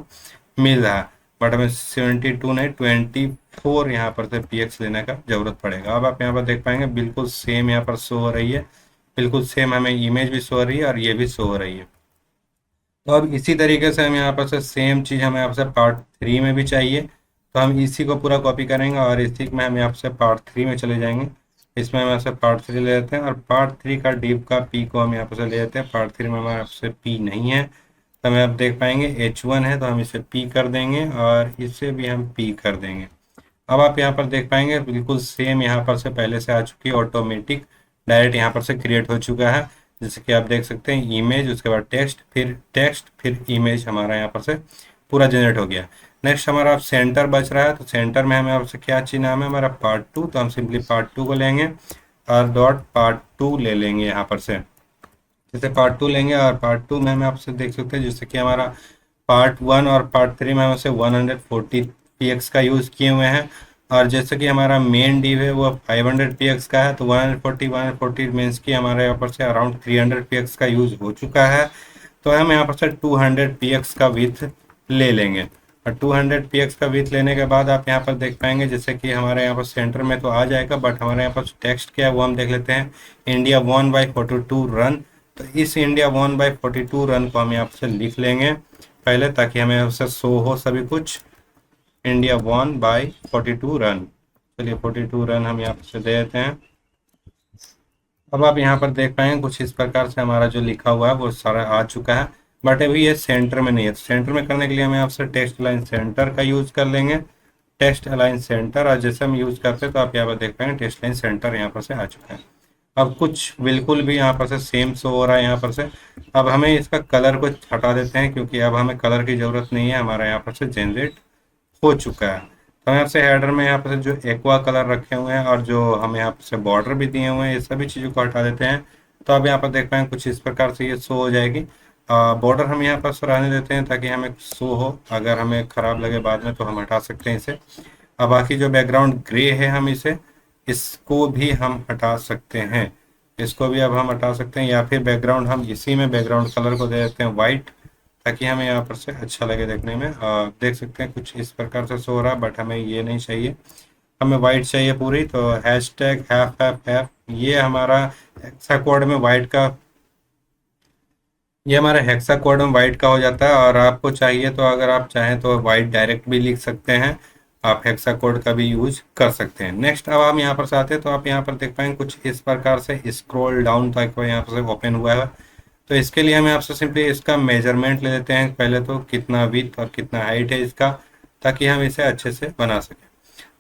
मिल रहा है, बट हमें 72 नहीं 24 यहाँ पर से px लेने का ज़रूरत पड़ेगा। अब आप यहाँ पर देख पाएंगे बिल्कुल सेम यहाँ पर शो हो रही है, बिल्कुल सेम हमें इमेज भी शो हो रही है और ये भी शो हो रही है। तो अब इसी तरीके से हम यहाँ पर से सेम चीज़ हमें यहाँ से पार्ट 3 में भी चाहिए। तो हम इसी को पूरा कॉपी करेंगे और इसी में हम यहाँ से पार्ट 3 में चले जाएंगे। इसमें हम यहाँ से पार्ट 3 ले लेते हैं और पार्ट 3 का डीप का पी को हम यहाँ पर से ले लेते हैं। पार्ट 3 में हमारे यहाँ से पी नहीं है, तो हमें आप देख पाएंगे H1 है, तो हम इसे पी कर देंगे और इसे भी हम पी कर देंगे। अब आप यहाँ पर देख पाएंगे बिल्कुल सेम यहाँ पर से पहले से आ चुकी है, ऑटोमेटिक डायरेक्ट यहाँ पर से क्रिएट हो चुका है। जैसे कि आप देख सकते हैं इमेज, उसके बाद टेक्स्ट फिर इमेज हमारा यहाँ पर से पूरा जनरेट हो गया। नेक्स्ट हमारा सेंटर बच रहा है, तो सेंटर में हमें आपसे क्या चाहिए, नाम है हमारा पार्ट 2, तो हम सिंपली पार्ट 2 को लेंगे और डॉट पार्ट 2 ले लेंगे यहाँ पर से। जैसे पार्ट 2 लेंगे और पार्ट 2 में हमें आपसे देख सकते हैं जैसे कि हमारा पार्ट 1 और पार्ट 3 में हम उसे 140 px का यूज़ किए हुए हैं, और जैसे कि हमारा मेन डिव है वो 500 px का है, तो 140 मीन्स की हमारे यहाँ पर से अराउंड 300 px का यूज़ हो चुका है। तो हम यहाँ पर से 200 px का विथ ले लेंगे, और 200 px का विथ लेने के बाद आप यहाँ पर देख पाएंगे जैसे कि हमारे यहाँ पर सेंटर में तो आ जाएगा, बट हमारे यहाँ पर टेक्स्ट क्या है वो हम देख लेते हैं, इंडिया 1/42 रन। तो इस इंडिया 1/42 रन को हम यहाँ से लिख लेंगे पहले, ताकि हमें उससे शो हो सभी कुछ, इंडिया 1/42 रन। चलिए 42 रन हम यहाँ से दे देते हैं। अब आप यहाँ पर देख पाएंगे कुछ इस प्रकार से हमारा जो लिखा हुआ है वो सारा आ चुका है, बट अभी ये सेंटर में नहीं है। तो सेंटर में करने के लिए हमें आपसे टेक्स्ट अलाइन सेंटर का यूज कर लेंगे, टेक्स्ट अलाइन सेंटर, और जैसे हम यूज करते हैं तो आप यहाँ पर देख पाएंगे टेक्स्ट लाइन सेंटर यहाँ पर से आ चुका है। अब कुछ बिल्कुल भी यहाँ पर से सेम शो हो रहा है यहाँ पर से। अब हमें इसका कलर को हटा देते हैं, क्योंकि अब हमें कलर की ज़रूरत नहीं है, हमारा यहाँ पर से जनरेट हो चुका है। तो हम यहाँ से हेडर में यहाँ पर से जो एक्वा कलर रखे हुए हैं और जो हम यहाँ पर से बॉर्डर भी दिए हुए हैं, ये सभी चीज़ों को हटा देते हैं। तो अब यहाँ पर देख पाएंगे कुछ इस प्रकार से ये शो हो जाएगी। बॉर्डर हम यहाँ पर रहने देते हैं ताकि हमें शो हो, अगर हमें ख़राब लगे बाद में तो हम हटा सकते हैं इसे। अब बाकी जो बैकग्राउंड ग्रे है हम इसको भी हम हटा सकते हैं, इसको भी अब हम हटा सकते हैं, या फिर बैकग्राउंड हम इसी में बैकग्राउंड कलर को दे देते हैं वाइट, ताकि हमें यहाँ पर से अच्छा लगे देखने में। देख सकते हैं कुछ इस प्रकार से शो हो रहा है, बट हमें ये नहीं चाहिए, हमें वाइट चाहिए पूरी। तो हैशटैग हैफ ये हमारा हेक्सा कोड में वाइट का, ये हमारा हेक्सा कोड में वाइट का हो जाता है। और आपको चाहिए तो अगर आप चाहें तो वाइट डायरेक्ट भी लिख सकते हैं, आप हेक्सा कोड का भी यूज कर सकते हैं। नेक्स्ट अब हम यहाँ पर से आते हैं, तो आप यहाँ पर देख पाएंगे कुछ इस प्रकार से स्क्रॉल डाउन तक यहाँ पर से ओपन हुआ है। तो इसके लिए हमें आपसे सिंपली इसका मेजरमेंट ले लेते हैं पहले, तो कितना विथ और कितना हाइट है इसका, ताकि हम इसे अच्छे से बना सकें।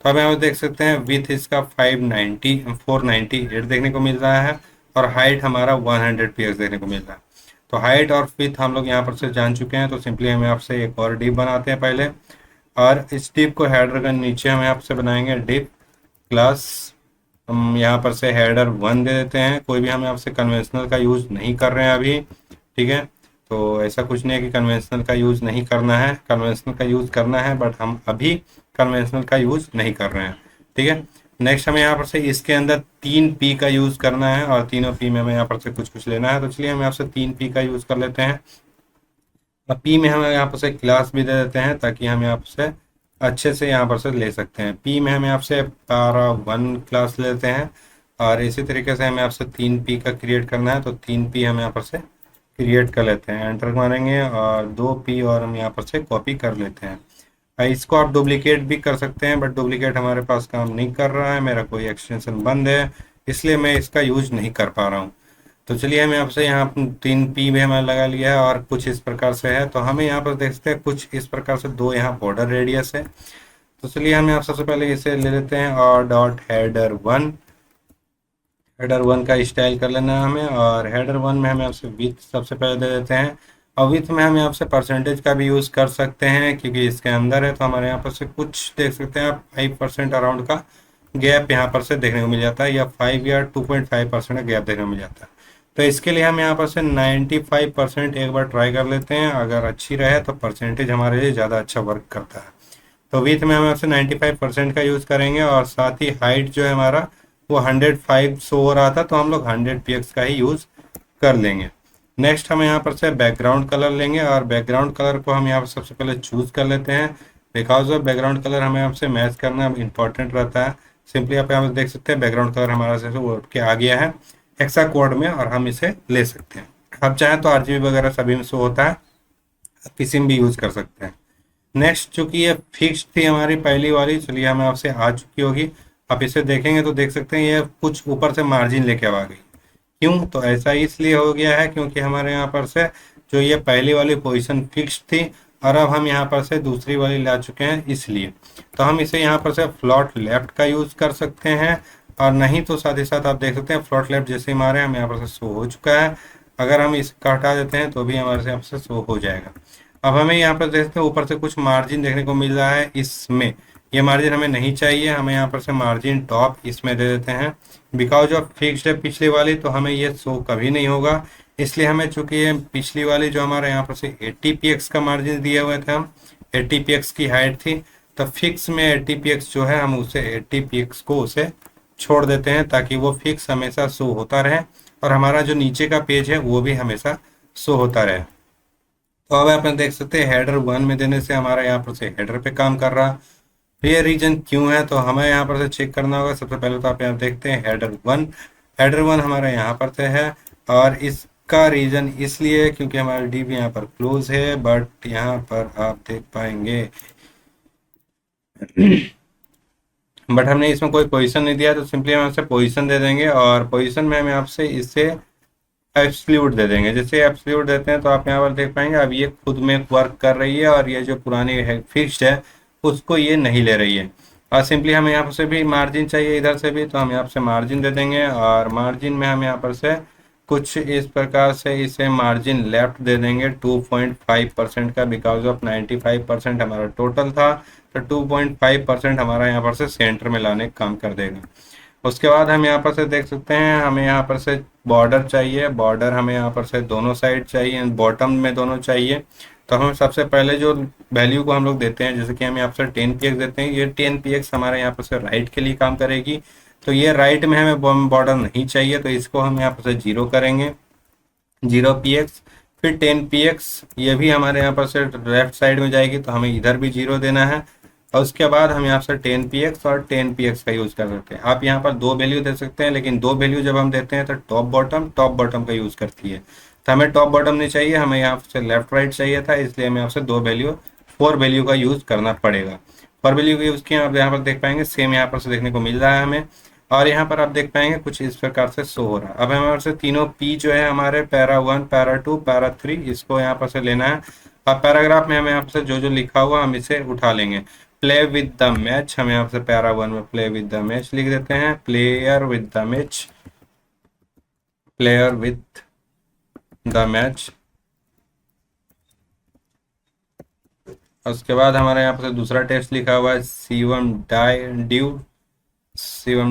तो अब यहाँ पर देख सकते हैं विथ इसका 498 देखने को मिल रहा है, और हाइट हमारा 100 px देखने को मिल रहा है। तो हाइट और विथ हम लोग यहाँ पर से जान चुके हैं, तो सिंपली हमें आपसे एक और डिप बनाते हैं पहले, और इस डिप को हेडर के नीचे हम यहाँ से बनाएंगे डिप क्लास। हम यहाँ पर से हेडर 1 दे देते हैं, कोई भी हम यहाँ से कन्वेंशनल का यूज़ नहीं कर रहे हैं अभी, ठीक है। तो ऐसा कुछ नहीं है कि कन्वेंशनल का यूज़ नहीं करना है, कन्वेंशनल का यूज़ करना है, बट हम अभी कन्वेंशनल का यूज़ नहीं कर रहे हैं, ठीक है। नेक्स्ट हमें यहाँ पर से इसके अंदर 3P का यूज़ करना है, और तीनों P में हमें यहाँ पर से कुछ कुछ लेना है। तो चलिए हम यहाँ से 3P का यूज़ कर लेते हैं। अब P में हम यहाँ पर से क्लास भी दे देते हैं, ताकि हम यहाँ पर से अच्छे से यहाँ पर से ले सकते हैं। P में हमें आपसे para1 क्लास लेते हैं, और इसी तरीके से हमें आपसे 3P का क्रिएट करना है, तो 3P हम यहाँ पर से क्रिएट कर लेते हैं, एंटर मारेंगे, और 2P और हम यहाँ पर से कॉपी कर लेते हैं। इसको आप डुप्लीकेट भी कर सकते हैं, बट डुप्लीकेट हमारे पास काम नहीं कर रहा है, मेरा कोई एक्सटेंशन बंद है, इसलिए मैं इसका यूज नहीं कर पा रहा हूँ। तो चलिए हमें आपसे यहाँ 3P में हमें लगा लिया है, और कुछ इस प्रकार से है। तो हमें यहाँ पर देखते हैं कुछ इस प्रकार से दो यहाँ बॉर्डर रेडियस है। तो चलिए हमें आप सबसे पहले इसे ले लेते हैं, और डॉट हेडर 1 का स्टाइल कर लेना है हमें, और हेडर 1 में हमें आपसे विथ सबसे पहले दे देते हैं। और विथ में हमें आपसे परसेंटेज का भी यूज़ कर सकते हैं, क्योंकि इसके अंदर है, तो हमारे यहाँ पर से कुछ देख सकते हैं आप 5% अराउंड का गैप यहाँ पर से देखने को मिल जाता है, या 5 या 2.5% का गैप देखने को मिल जाता है। तो इसके लिए हम यहाँ पर से 95% एक बार ट्राई कर लेते हैं, अगर अच्छी रहे तो परसेंटेज हमारे लिए ज़्यादा अच्छा वर्क करता है। तो विथ में हम आपसे 95% का यूज़ करेंगे, और साथ ही हाइट जो है हमारा वो 105 शो हो रहा था, तो हम लोग 100 px का ही यूज़ कर लेंगे। नेक्स्ट हम यहाँ पर से बैकग्राउंड कलर लेंगे, और बैकग्राउंड कलर को हम यहाँ पर सबसे पहले चूज़ कर लेते हैं, बिकॉज ऑफ बैकग्राउंड कलर हमें आपसे मैच करना इंपॉर्टेंट रहता है। सिंपली आप यहाँ पर देख सकते हैं बैकग्राउंड कलर हमारा से उठ के आ गया है हेक्सा कोड में, और हम इसे ले सकते हैं। आप चाहें तो RGB वगैरह सभी में शो होता है, किसी में भी यूज कर सकते हैं। नेक्स्ट चूंकि ये फिक्स्ड थी हमारी पहली वाली, चलिए हमें आपसे आ चुकी होगी। आप इसे देखेंगे तो देख सकते हैं ये कुछ ऊपर से मार्जिन लेके आ गई। क्यों? तो ऐसा इसलिए हो गया है क्योंकि हमारे यहाँ पर से जो ये पहली वाली पोजीशन फिक्स्ड थी और अब हम यहाँ पर से दूसरी वाली ला चुके हैं, इसलिए तो हम इसे यहाँ पर से फ्लॉट लेफ्ट का यूज कर सकते हैं। और नहीं तो साथ ही साथ आप देख सकते हैं फ्लॉट लेफ्ट जैसे ही मारे हम यहाँ पर से शो हो चुका है। अगर हम इसका हटा देते हैं तो भी हमारे से यहाँ से शो हो जाएगा। अब हमें यहाँ पर देखते हैं ऊपर से कुछ मार्जिन देखने को मिल रहा है इसमें। ये मार्जिन हमें नहीं चाहिए, हमें यहाँ पर से मार्जिन टॉप इसमें दे देते हैं। बिकॉज ऑफ फिक्स्ड है पिछली वाली तो हमें ये शो कभी नहीं होगा। इसलिए हमें चूंकि ये पिछली वाली जो हमारे यहाँ पर से 80 px का मार्जिन दिए हुए थे, हम 80 px की हाइट थी, तो फिक्स में 80 px जो है हम उसे 80 px को उसे छोड़ देते हैं ताकि वो फिक्स हमेशा शो होता रहे और हमारा जो नीचे का पेज है वो भी हमेशा शो होता रहे। तो अब आप देख सकते हैं हेडर 1 में देने से हमारा यहाँ पर से हेडर पे काम कर रहा। तो ये रीजन क्यों है तो हमें यहाँ पर से चेक करना होगा। सबसे पहले तो आप यहाँ देखते हैं हेडर वन हमारा यहाँ पर से है और इसका रीजन इसलिए क्योंकि हमारा डीबी यहाँ पर क्लोज है। बट यहाँ पर आप देख पाएंगे बट हमने इसमें कोई पोजीशन नहीं दिया, तो सिंपली हम आपसे पोजीशन दे देंगे और पोजीशन में हमें आपसे इससे एब्सोल्यूट दे देंगे। जैसे एब्सोल्यूट देते हैं तो आप यहाँ पर देख पाएंगे अब ये खुद में वर्क कर रही है और ये जो पुरानी है फिक्स्ड है उसको ये नहीं ले रही है। और सिंपली हमें यहाँ से भी मार्जिन चाहिए इधर से भी, तो हम यहाँ से मार्जिन दे देंगे और मार्जिन में हम यहाँ पर से कुछ इस प्रकार से इसे मार्जिन लेफ्ट दे देंगे 2.5% का। बिकॉज ऑफ 95% हमारा टोटल था तो 2.5% हमारा यहाँ पर से सेंटर में लाने का काम कर देगा। उसके बाद हम यहाँ पर से देख सकते हैं हमें यहाँ पर से बॉर्डर चाहिए। बॉर्डर हमें यहाँ पर से दोनों साइड चाहिए, बॉटम में दोनों चाहिए। तो हम सबसे पहले जो वैल्यू को हम लोग देते हैं, जैसे कि हम यहाँ पर 10 px देते हैं, ये 10 px हमारे यहाँ पर से राइट के लिए काम करेगी। तो ये राइट में हमें बॉर्डर नहीं चाहिए तो इसको हम यहाँ पर से 0 करेंगे, 0 px। फिर 10 px ये भी हमारे यहाँ पर से लेफ्ट साइड में जाएगी तो हमें इधर भी 0 देना है। और उसके बाद हम यहाँ पर 10 px और 10 px का यूज़ कर सकते हैं। आप यहाँ पर दो वैल्यू दे सकते हैं, लेकिन दो वैल्यू जब हम देते हैं तो टॉप बॉटम का यूज़ करती है। तो हमें टॉप बॉटम नहीं चाहिए, हमें यहाँ से लेफ्ट राइट चाहिए था, इसलिए हमें यहाँ से दो वैल्यू 4 वैल्यू का यूज़ करना पड़ेगा। 4 वैल्यू का यूज़ किया आप यहाँ पर देख पाएंगे सेम यहाँ पर से देखने को मिल रहा है हमें। और यहाँ पर आप देख पाएंगे कुछ इस प्रकार से शो हो रहा है। अब हमारे से तीनों पी जो है हमारे पैरा 1 पैरा 2 पैरा 3 इसको यहाँ पर से लेना है। अब पैराग्राफ में हमें यहाँ से जो जो लिखा हुआ हम इसे उठा लेंगे। प्ले विद द मैच, हम यहाँ से पैरा 1 में प्ले विद द मैच लिख देते हैं। Player with the match, player with the match. उसके बाद हमारे यहाँ पर दूसरा टेक्स्ट लिखा हुआ है शिवम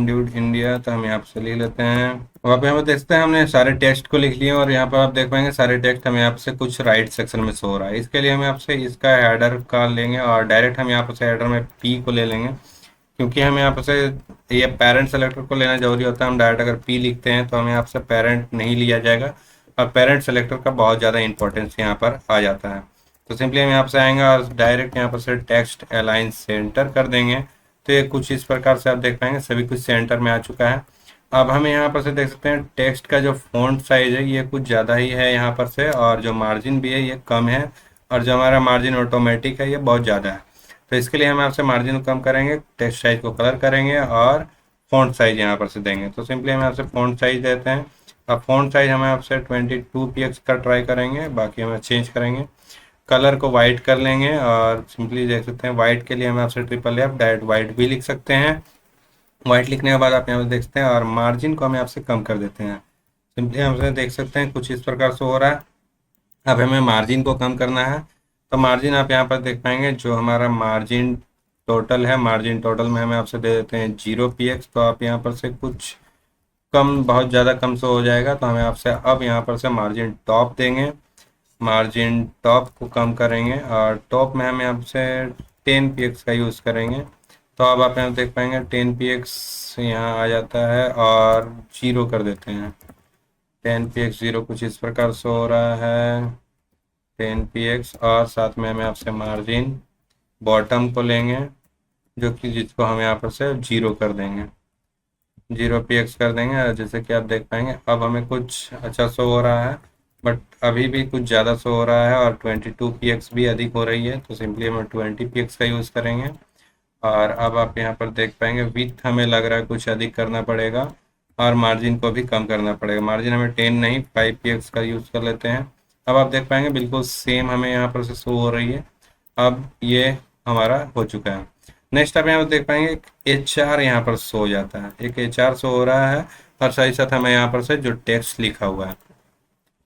ड्यूड इंडिया, तो हम यहाँ से लिख लेते हैं। वहाँ पे हमें देखते हैं हमने सारे टेक्स्ट को लिख लिए और यहाँ पर आप देख पाएंगे सारे टेक्स्ट हमें यहाँ से कुछ राइट सेक्शन में शो हो रहा है। इसके लिए हम यहाँ से इसका हेडर का लेंगे और डायरेक्ट हम यहाँ पर से हेडर में पी को ले लेंगे, क्योंकि हमें यहाँ पर से ये पेरेंट सेलेक्टर को लेना जरूरी होता है। हम डायरेक्ट अगर पी लिखते हैं तो हमें यहाँ से पेरेंट नहीं लिया जाएगा और पेरेंट सेलेक्टर का बहुत ज़्यादा इंपॉर्टेंस यहाँ पर आ जाता है। तो सिंपली हम यहाँ से आएंगे और डायरेक्ट यहाँ पर से टेक्स्ट अलाइन सेंटर कर देंगे। तो ये कुछ इस प्रकार से आप देख पाएंगे सभी कुछ सेंटर में आ चुका है। अब हम यहाँ पर से देख सकते हैं टेक्स्ट का जो फॉन्ट साइज है ये कुछ ज़्यादा ही है यहाँ पर से, और जो मार्जिन भी है ये कम है, और जो हमारा मार्जिन ऑटोमेटिक है ये बहुत ज़्यादा है। तो इसके लिए हम आपसे मार्जिन को कम करेंगे, टेक्स्ट साइज को कलर करेंगे और फॉन्ट साइज यहाँ पर से देंगे। तो सिंपली हम आपसे फॉन्ट साइज देते हैं। अब फॉन्ट साइज हमें आपसे 22 px का ट्राई करेंगे, बाकी हमें चेंज करेंगे। कलर को वाइट कर लेंगे और सिंपली देख सकते हैं वाइट के लिए हम आपसे FFF डायरेक्ट वाइट भी लिख सकते हैं। वाइट लिखने के बाद आप यहाँ पर देख सकते हैं और मार्जिन को हमें आपसे कम कर देते हैं। सिंपली हम देख सकते हैं कुछ इस प्रकार से हो रहा है। अब हमें मार्जिन को कम करना है, तो मार्जिन आप यहाँ पर देख पाएंगे जो हमारा मार्जिन टोटल है, मार्जिन टोटल में हमें आपसे दे देते हैं 0 px। तो आप यहाँ पर से कुछ कम, बहुत ज़्यादा कम से हो जाएगा, तो हमें आपसे अब यहाँ पर से मार्जिन टॉप देंगे। मार्जिन टॉप को कम करेंगे और टॉप में हम यहाँ से 10 px का यूज़ करेंगे। तो अब आप यहाँ देख पाएंगे 10 px यहाँ आ जाता है और 0 कर देते हैं। 10 px 0 कुछ इस प्रकार से हो रहा है 10 px, और साथ में हमें आपसे मार्जिन बॉटम को लेंगे जो कि जिसको हम यहाँ पर से 0 कर देंगे, 0 px कर देंगे। और जैसे कि आप देख पाएंगे अब हमें कुछ अच्छा शो हो रहा है। बट अभी भी कुछ ज़्यादा शो हो रहा है और 22 px भी अधिक हो रही है, तो सिंपली हम 20 px का यूज़ करेंगे। और अब आप यहाँ पर देख पाएंगे विथ हमें लग रहा है कुछ अधिक करना पड़ेगा और मार्जिन को भी कम करना पड़ेगा। मार्जिन हमें 10 नहीं 5 px का यूज़ कर लेते हैं। अब आप देख पाएंगे बिल्कुल सेम हमें यहाँ पर से शो हो रही है। अब ये हमारा हो चुका है। नेक्स्ट आप यहाँ पर देख पाएंगे एक HR यहाँ पर शो हो जाता है, एक HR शो हो रहा है और साथ ही साथ हमें यहाँ पर से जो टेक्स्ट लिखा हुआ है।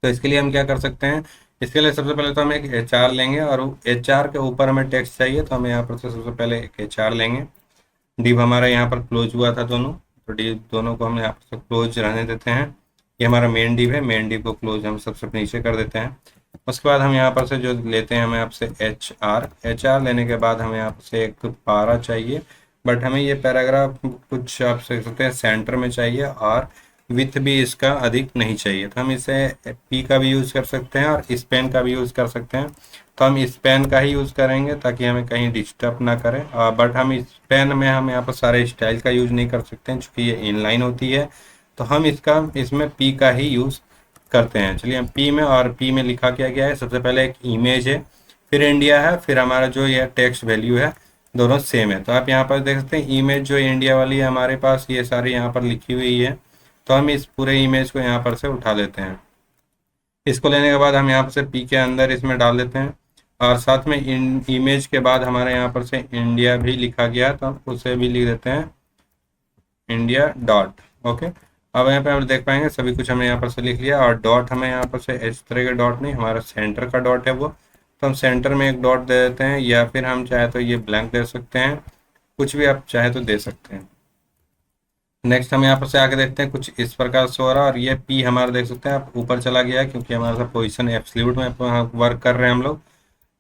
तो इसके लिए हम क्या कर सकते हैं, इसके लिए सबसे पहले तो हम एक HR लेंगे और HR के ऊपर हमें टेक्स्ट चाहिए, तो हम यहाँ पर से सबसे पहले एक HR लेंगे। डिव हमारा यहाँ पर क्लोज हुआ था दोनों, तो डिव दोनों को हम यहाँ पर क्लोज रहने देते हैं। ये हमारा मेन डिव है, मेन डिव को क्लोज हम सबसे नीचे कर देते हैं। उसके बाद हम यहाँ पर से जो लेते हैं हमें आपसे HR लेने के बाद हमें यहाँ पर से एक पारा चाहिए, बट हमें ये पैराग्राफ कुछ आप देख सकते हैं सेंटर में चाहिए और विथ भी इसका अधिक नहीं चाहिए, तो हम इसे P का भी यूज़ कर सकते हैं और स्पेन का भी यूज़ कर सकते हैं। तो हम स्पेन का ही यूज़ करेंगे ताकि हमें कहीं डिस्टर्ब ना करें, बट हम स्पेन में हम यहाँ पर सारे स्टाइल का यूज़ नहीं कर सकते हैं क्योंकि ये इनलाइन होती है। तो हम इसमें P का ही यूज़ करते हैं। चलिए हम P में, और P में लिखा क्या गया है, सबसे पहले एक इमेज है, फिर इंडिया है, फिर हमारा जो ये टेक्स्ट वैल्यू है, दोनों सेम है। तो आप यहाँ पर देख सकते हैं इमेज जो इंडिया वाली है हमारे पास ये सारी यहाँ पर लिखी हुई है। तो हम इस पूरे इमेज को यहाँ पर से उठा लेते हैं। इसको लेने के बाद हम यहाँ पर से P के अंदर इसमें डाल देते हैं और साथ में इमेज के बाद हमारे यहाँ पर से इंडिया भी लिखा गया है, तो हम उसे भी लिख देते हैं इंडिया डॉट। ओके, अब यहाँ पे हम देख पाएंगे सभी कुछ हमने यहाँ पर से लिख लिया और डॉट हमें यहाँ पर से इस तरह के डॉट नहीं, हमारा सेंटर का डॉट है वो, तो हम सेंटर में एक डॉट दे देते हैं या फिर हम चाहे तो ये ब्लैंक दे सकते हैं, कुछ भी आप चाहे तो दे सकते हैं। नेक्स्ट हम यहाँ पर से आके देखते हैं कुछ इस प्रकार से हो रहा है और ये P हमारा देख सकते हैं आप ऊपर चला गया है क्योंकि हमारा सा पोजीशन एब्सोल्यूट में वर्क कर रहे हैं हम लोग।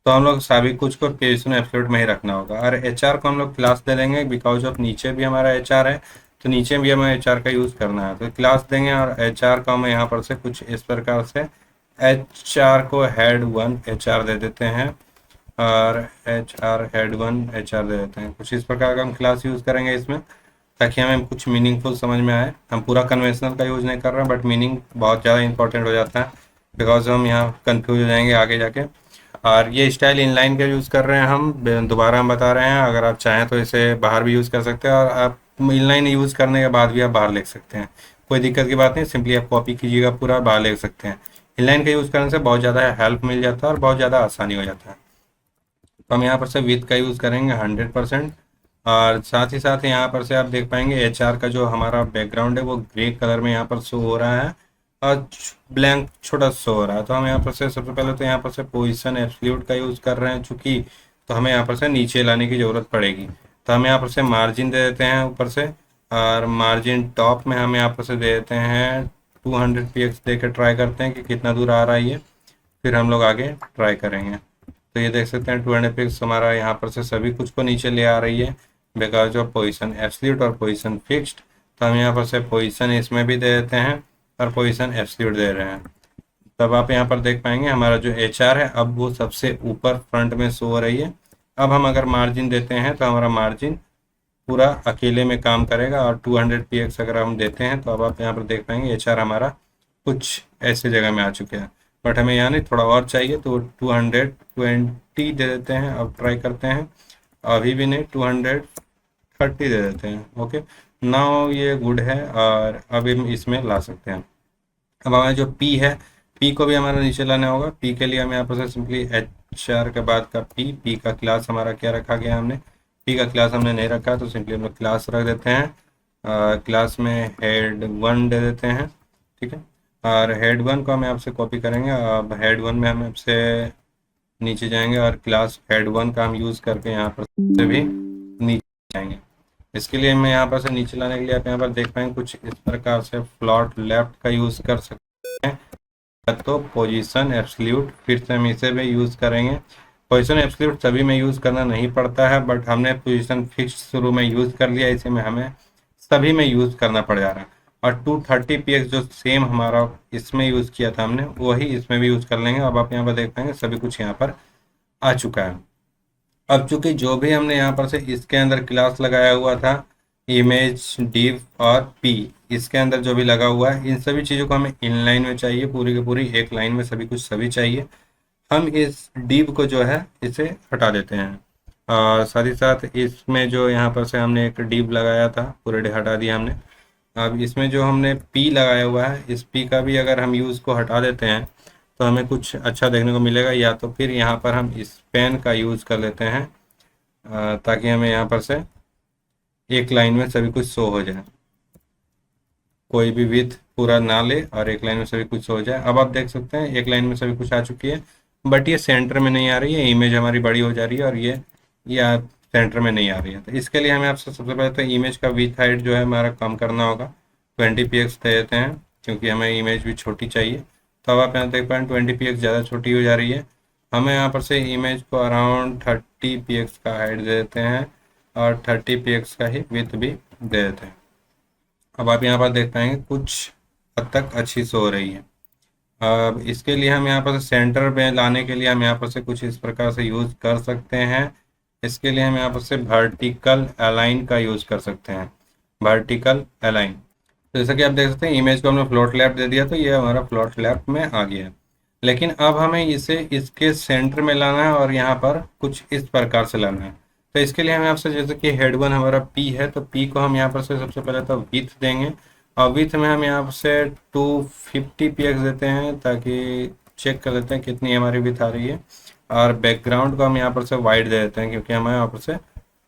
तो हम लोग सभी कुछ को पोजीशन एब्सोल्यूट में ही रखना होगा और HR को हम लोग क्लास दे देंगे बिकॉज ऑफ नीचे भी हमारा HR है, तो नीचे भी हमें HR का यूज़ करना है, तो क्लास देंगे और HR को हम यहाँ पर से कुछ इस प्रकार से HR को हेड 1 HR दे देते हैं और HR हेड 1 HR दे देते हैं। कुछ इस प्रकार का हम क्लास यूज़ करेंगे इसमें ताकि हमें कुछ मीनिंगफुल समझ में आए। हम पूरा कन्वेंशनल का यूज़ नहीं कर रहे हैं बट मीनिंग बहुत ज़्यादा इंपॉर्टेंट हो जाता है बिकॉज हम यहाँ कंफ्यूज हो जाएंगे आगे जाके। और ये स्टाइल इनलाइन का यूज़ कर रहे हैं हम, दोबारा हम बता रहे हैं, अगर आप चाहें तो इसे बाहर भी यूज़ कर सकते हैं और आप इनलाइन यूज़ करने के बाद भी आप बाहर लिख सकते हैं, कोई दिक्कत की बात नहीं। सिंपली आप कॉपी कीजिएगा पूरा, बाहर लिख सकते हैं। इनलाइन का यूज़ करने से बहुत ज़्यादा हेल्प मिल जाता है और बहुत ज़्यादा आसानी हो जाता है। तो हम यहाँ पर से विथ का यूज़ करेंगे 100%। और साथ ही साथ यहाँ पर से आप देख पाएंगे HR का जो हमारा बैकग्राउंड है वो ग्रे कलर में यहाँ पर शो हो रहा है और ब्लैंक छोटा शो हो रहा है। तो हम यहाँ पर से सबसे पहले तो यहाँ पर से पोजीशन एब्सोल्यूट का यूज़ कर रहे हैं चूँकि, तो हमें यहाँ पर से नीचे लाने की ज़रूरत पड़ेगी। तो हम यहाँ पर से मार्जिन दे देते हैं ऊपर से और मार्जिन टॉप में हम यहाँ पर से दे देते हैं 200 px दे के ट्राई करते हैं कि कितना दूर आ रहा है ये, फिर हम लोग आगे ट्राई करेंगे। तो ये देख सकते हैं 200 px हमारा यहाँ पर से सभी कुछ को नीचे ले आ रही है बिकॉज ऑफ पोजीशन एब्सोल्यूट और पोजीशन फिक्स्ड। तो हम यहाँ पर से पोजीशन इसमें भी दे देते हैं और पोजीशन एब्सोल्यूट दे रहे हैं। तब आप यहाँ पर देख पाएंगे हमारा जो HR है अब वो सबसे ऊपर फ्रंट में शो हो रही है। अब हम अगर मार्जिन देते हैं तो हमारा मार्जिन पूरा अकेले में काम करेगा और 200 px अगर हम देते हैं तो अब आप यहाँ पर देख पाएंगे HR हमारा कुछ ऐसे जगह में आ चुके हैं, बट हमें यहाँ नहीं थोड़ा और चाहिए तो 220 दे देते हैं। अब ट्राई करते हैं, अभी भी नहीं 230 दे देते हैं। ओके, नाउ ये गुड है और अभी हम इसमें ला सकते हैं। अब हमारा जो P है, P को भी हमारा नीचे लाना होगा। P के लिए हम यहाँ पर से सिंपली HR के बाद का P का क्लास हमारा क्या रखा गया, हमने P का क्लास हमने नहीं रखा तो सिंपली हम लोग क्लास रख देते हैं। क्लास में हेड 1 दे देते हैं, ठीक है। और हेड 1 को हम आपसे कॉपी करेंगे। अब हेड 1 में हम आपसे नीचे जाएंगे और क्लास हेड 1 का हम यूज़ करके यहाँ पर से भी नीचे जाएंगे। इसके लिए मैं यहाँ पर से नीचे लाने के लिए आप यहाँ पर देख पाएंगे कुछ इस प्रकार से फ्लॉट लेफ्ट का यूज़ कर सकते हैं, तो पोजीशन एब्सोल्यूट फिर से हम इसे भी यूज़ करेंगे। पोजीशन एब्सोल्यूट सभी में यूज़ करना नहीं पड़ता है बट हमने पोजीशन फिक्स शुरू में यूज़ कर लिया, इसे में हमें सभी में यूज़ करना पड़ जा रहा है। और 230 px जो सेम हमारा इसमें यूज़ किया था हमने वही इसमें भी यूज़ कर लेंगे। अब आप यहाँ पर देख पाएंगे सभी कुछ यहाँ पर आ चुका है। अब चूंकि जो भी हमने यहाँ पर से इसके अंदर क्लास लगाया हुआ था इमेज, div और p, इसके अंदर जो भी लगा हुआ है इन सभी चीज़ों को हमें इनलाइन में चाहिए, पूरी की पूरी एक लाइन में सभी कुछ सभी चाहिए। हम इस div को जो है इसे हटा देते हैं, और साथ ही साथ इसमें जो यहाँ पर से हमने एक div लगाया था पूरे हटा दिया हमने। अब इसमें जो हमने p लगाया हुआ है, इस p का भी अगर हम यूज़ को हटा देते हैं तो हमें कुछ अच्छा देखने को मिलेगा, या तो फिर यहाँ पर हम इस पेन का यूज़ कर लेते हैं, ताकि हमें यहाँ पर से एक लाइन में सभी कुछ शो हो जाए, कोई भी विथ पूरा ना ले और एक लाइन में सभी कुछ हो जाए। अब आप देख सकते हैं एक लाइन में सभी कुछ आ चुकी है, बट ये सेंटर में नहीं आ रही है, इमेज हमारी बड़ी हो जा रही है और ये आप सेंटर में नहीं आ रही है। तो इसके लिए हमें आपसे सबसे पहले तो इमेज का विथ हाइट जो है हमारा कम करना होगा। 20 px दे देते हैं, क्योंकि हमें इमेज भी छोटी चाहिए। तो अब आप यहाँ देख पाएँ 20 px ज़्यादा छोटी हो जा रही है। हमें यहाँ पर से इमेज को अराउंड 30 px का हाइट दे देते हैं और 30 px का ही विथ भी दे देते हैं। अब आप यहाँ पर देख पाएंगे कुछ हद तक अच्छी सो रही है। अब इसके लिए हम यहाँ पर से सेंटर में लाने के लिए हम यहाँ पर से कुछ इस प्रकार से यूज़ कर सकते हैं। इसके लिए हम यहाँ पर से वर्टिकल अलाइन का यूज़ कर सकते हैं, वर्टिकल अलाइन। तो जैसा कि आप देख सकते हैं इमेज को हमने फ्लोट लेफ्ट दे दिया, तो ये हमारा फ्लोट लेफ्ट में आ गया है। लेकिन अब हमें इसे इसके सेंटर में लाना है और यहाँ पर कुछ इस प्रकार से लाना है। तो इसके लिए हमें आपसे, जैसे कि हेड वन हमारा पी है, तो पी को हम यहाँ पर से सबसे पहले तो विथ देंगे, और विथ में हम यहाँ से 250 px देते हैं, ताकि चेक कर लेते हैं कितनी हमारी विथ आ रही है। और बैकग्राउंड को हम यहाँ पर से वाइट दे देते हैं, क्योंकि हमें यहाँ पर से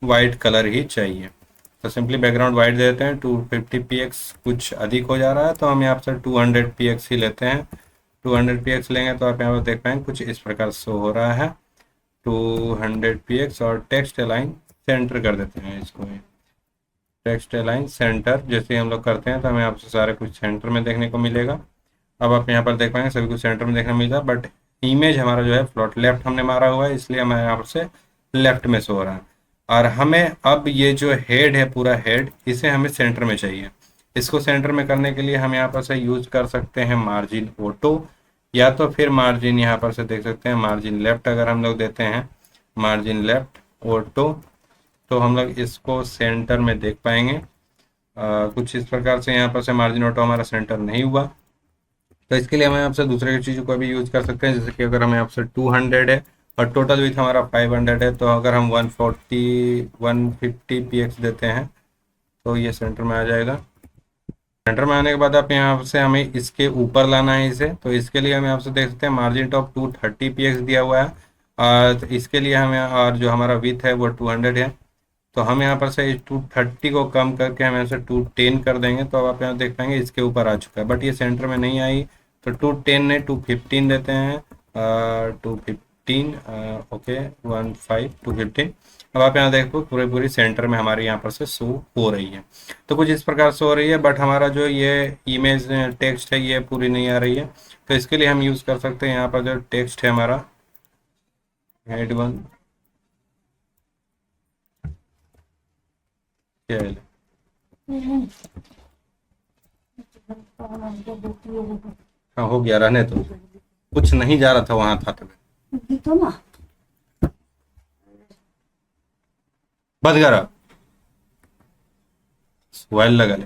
वाइट कलर ही चाहिए। तो सिंपली बैकग्राउंड वाइट दे देते हैं। 250 px कुछ अधिक हो जा रहा है, तो हम यहाँ से 200 px ही लेते हैं। 200 px लेंगे तो आप यहाँ पर देख पाएंगे कुछ इस प्रकार शो हो रहा है 200 px। और टेक्स्ट अलाइन सेंटर कर देते हैं इसको, टेक्स्ट अलाइन सेंटर जैसे ही हम लोग करते हैं तो हमें आपसे सारे कुछ सेंटर में देखने को मिलेगा। अब आप यहाँ पर देख पाएंगे सभी कुछ सेंटर में देखने को मिलेगा, बट इमेज हमारा जो है फ्लोट लेफ्ट हमने मारा हुआ है, इसलिए हमें यहाँ से लेफ्ट में शो हो रहा है। और हमें अब ये जो हेड है, पूरा हेड, इसे हमें सेंटर में चाहिए। इसको सेंटर में करने के लिए हम यहाँ पर से यूज कर सकते हैं मार्जिन ऑटो, या तो फिर मार्जिन यहाँ पर से देख सकते हैं मार्जिन लेफ्ट। अगर हम लोग देते हैं मार्जिन लेफ्ट ऑटो, तो हम लोग इसको सेंटर में देख पाएंगे। कुछ इस प्रकार से यहाँ पर से मार्जिन ऑटो हमारा सेंटर नहीं हुआ। तो इसके लिए हमें आपसे दूसरे चीज़ों को भी यूज़ कर सकते हैं, जैसे कि अगर हमें आपसे 200 है और टोटल विथ हमारा 500 है, तो अगर हम 150 देते हैं तो ये सेंटर में आ जाएगा। सेंटर में आने के बाद आप यहाँ से हमें इसके ऊपर लाना है इसे। तो इसके लिए हमें आपसे देख सकते हैं मार्जिन टॉप 230 px दिया हुआ है, और तो इसके लिए हमें, और जो हमारा विथ है वो 200 है, तो हम यहाँ पर से 230 को कम करके हम यहाँ से 210 कर देंगे। तो अब आप यहाँ देख पाएंगे इसके ऊपर आ चुका है, बट ये सेंटर में नहीं आई। तो 210 ने 215 देते हैं, 215, ओके 215। अब आप यहाँ देखो पूरे पूरी सेंटर में हमारे यहाँ पर से शो हो रही है। तो कुछ इस प्रकार से हो रही है, बट हमारा जो ये इमेज टेक्स्ट है ये पूरी नहीं आ रही है। तो इसके लिए हम यूज़ कर सकते हैं यहाँ पर जो टेक्स्ट है हमारा हेड वन, क्या है, हाँ हो गया, रहने तो कुछ नहीं जा रहा था वहां था तक तो ना बंद करा मोबाइल लगा ले।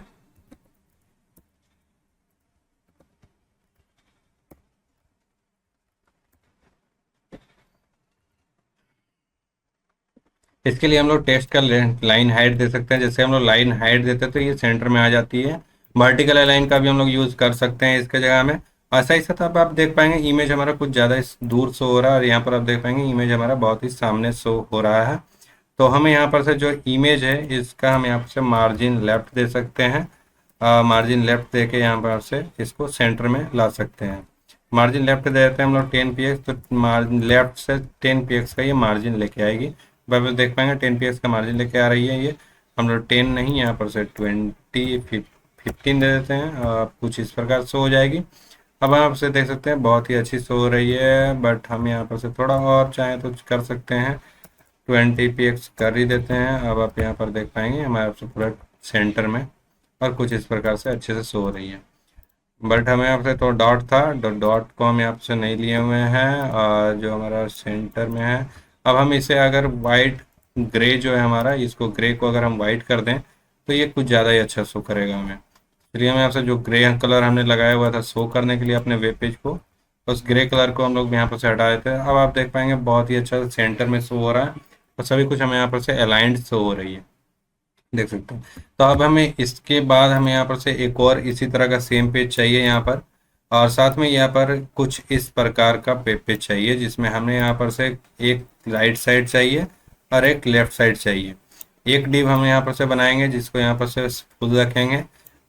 इसके लिए हम लोग टेक्स्ट का लाइन हाइट दे सकते हैं। जैसे हम लोग लाइन हाइट देते हैं तो ये सेंटर में आ जाती है। वर्टिकल लाइन का भी हम लोग यूज कर सकते हैं इसके जगह में। ऐसा ही साथ आप देख पाएंगे इमेज हमारा कुछ ज़्यादा दूर शो हो रहा है, और यहाँ पर आप देख पाएंगे इमेज हमारा बहुत ही सामने शो हो रहा है। तो हमें यहाँ पर से जो इमेज है इसका हम यहाँ पर से मार्जिन लेफ्ट दे सकते हैं। मार्जिन लेफ्ट दे के यहाँ पर से इसको सेंटर में ला सकते हैं। मार्जिन लेफ्ट दे देते हैं हम लोग 10 px, तो मार्जिन लेफ्ट से 10 px का ये मार्जिन लेके आएगी। अब आप देख पाएंगे 10 px का मार्जिन लेके आ रही है ये। हम लोग 10 नहीं, यहाँ पर से 15 दे देते हैं, कुछ इस प्रकार से हो जाएगी। अब आप से देख सकते हैं बहुत ही अच्छी शो हो रही है, बट हम यहाँ पर से थोड़ा और चाहें तो कर सकते हैं, 20 px कर ही देते हैं। अब आप यहाँ पर देख पाएंगे हमारे से पूरा सेंटर में, और कुछ इस प्रकार से अच्छे से शो हो रही है। बट हमें यहाँ पे तो डॉट था, डॉट को हम यहाँ से नहीं लिए हुए हैं, और जो हमारा सेंटर में है। अब हम इसे अगर वाइट ग्रे जो है हमारा, इसको ग्रे को अगर हम वाइट कर दें तो ये कुछ ज़्यादा ही अच्छा शो करेगा हमें। चलिए हम यहाँ से जो ग्रे कलर हमने लगाया हुआ था शो करने के लिए अपने वेब पेज को, उस ग्रे कलर को हम लोग यहाँ पर से हटा देते हैं। अब आप देख पाएंगे बहुत ही अच्छा सेंटर में शो हो रहा है और सभी कुछ हमें यहाँ पर से अलाइंड शो हो रही है, देख सकते हैं। तो अब हमें इसके बाद हमें यहाँ पर से एक और इसी तरह का सेम पेज चाहिए यहाँ पर, और साथ में यहाँ पर कुछ इस प्रकार का पेज चाहिए जिसमें हमें यहाँ पर से एक राइट साइड चाहिए और एक लेफ्ट साइड चाहिए। एक डिव हम यहाँ पर से बनाएंगे जिसको यहाँ पर से फुल रखेंगे,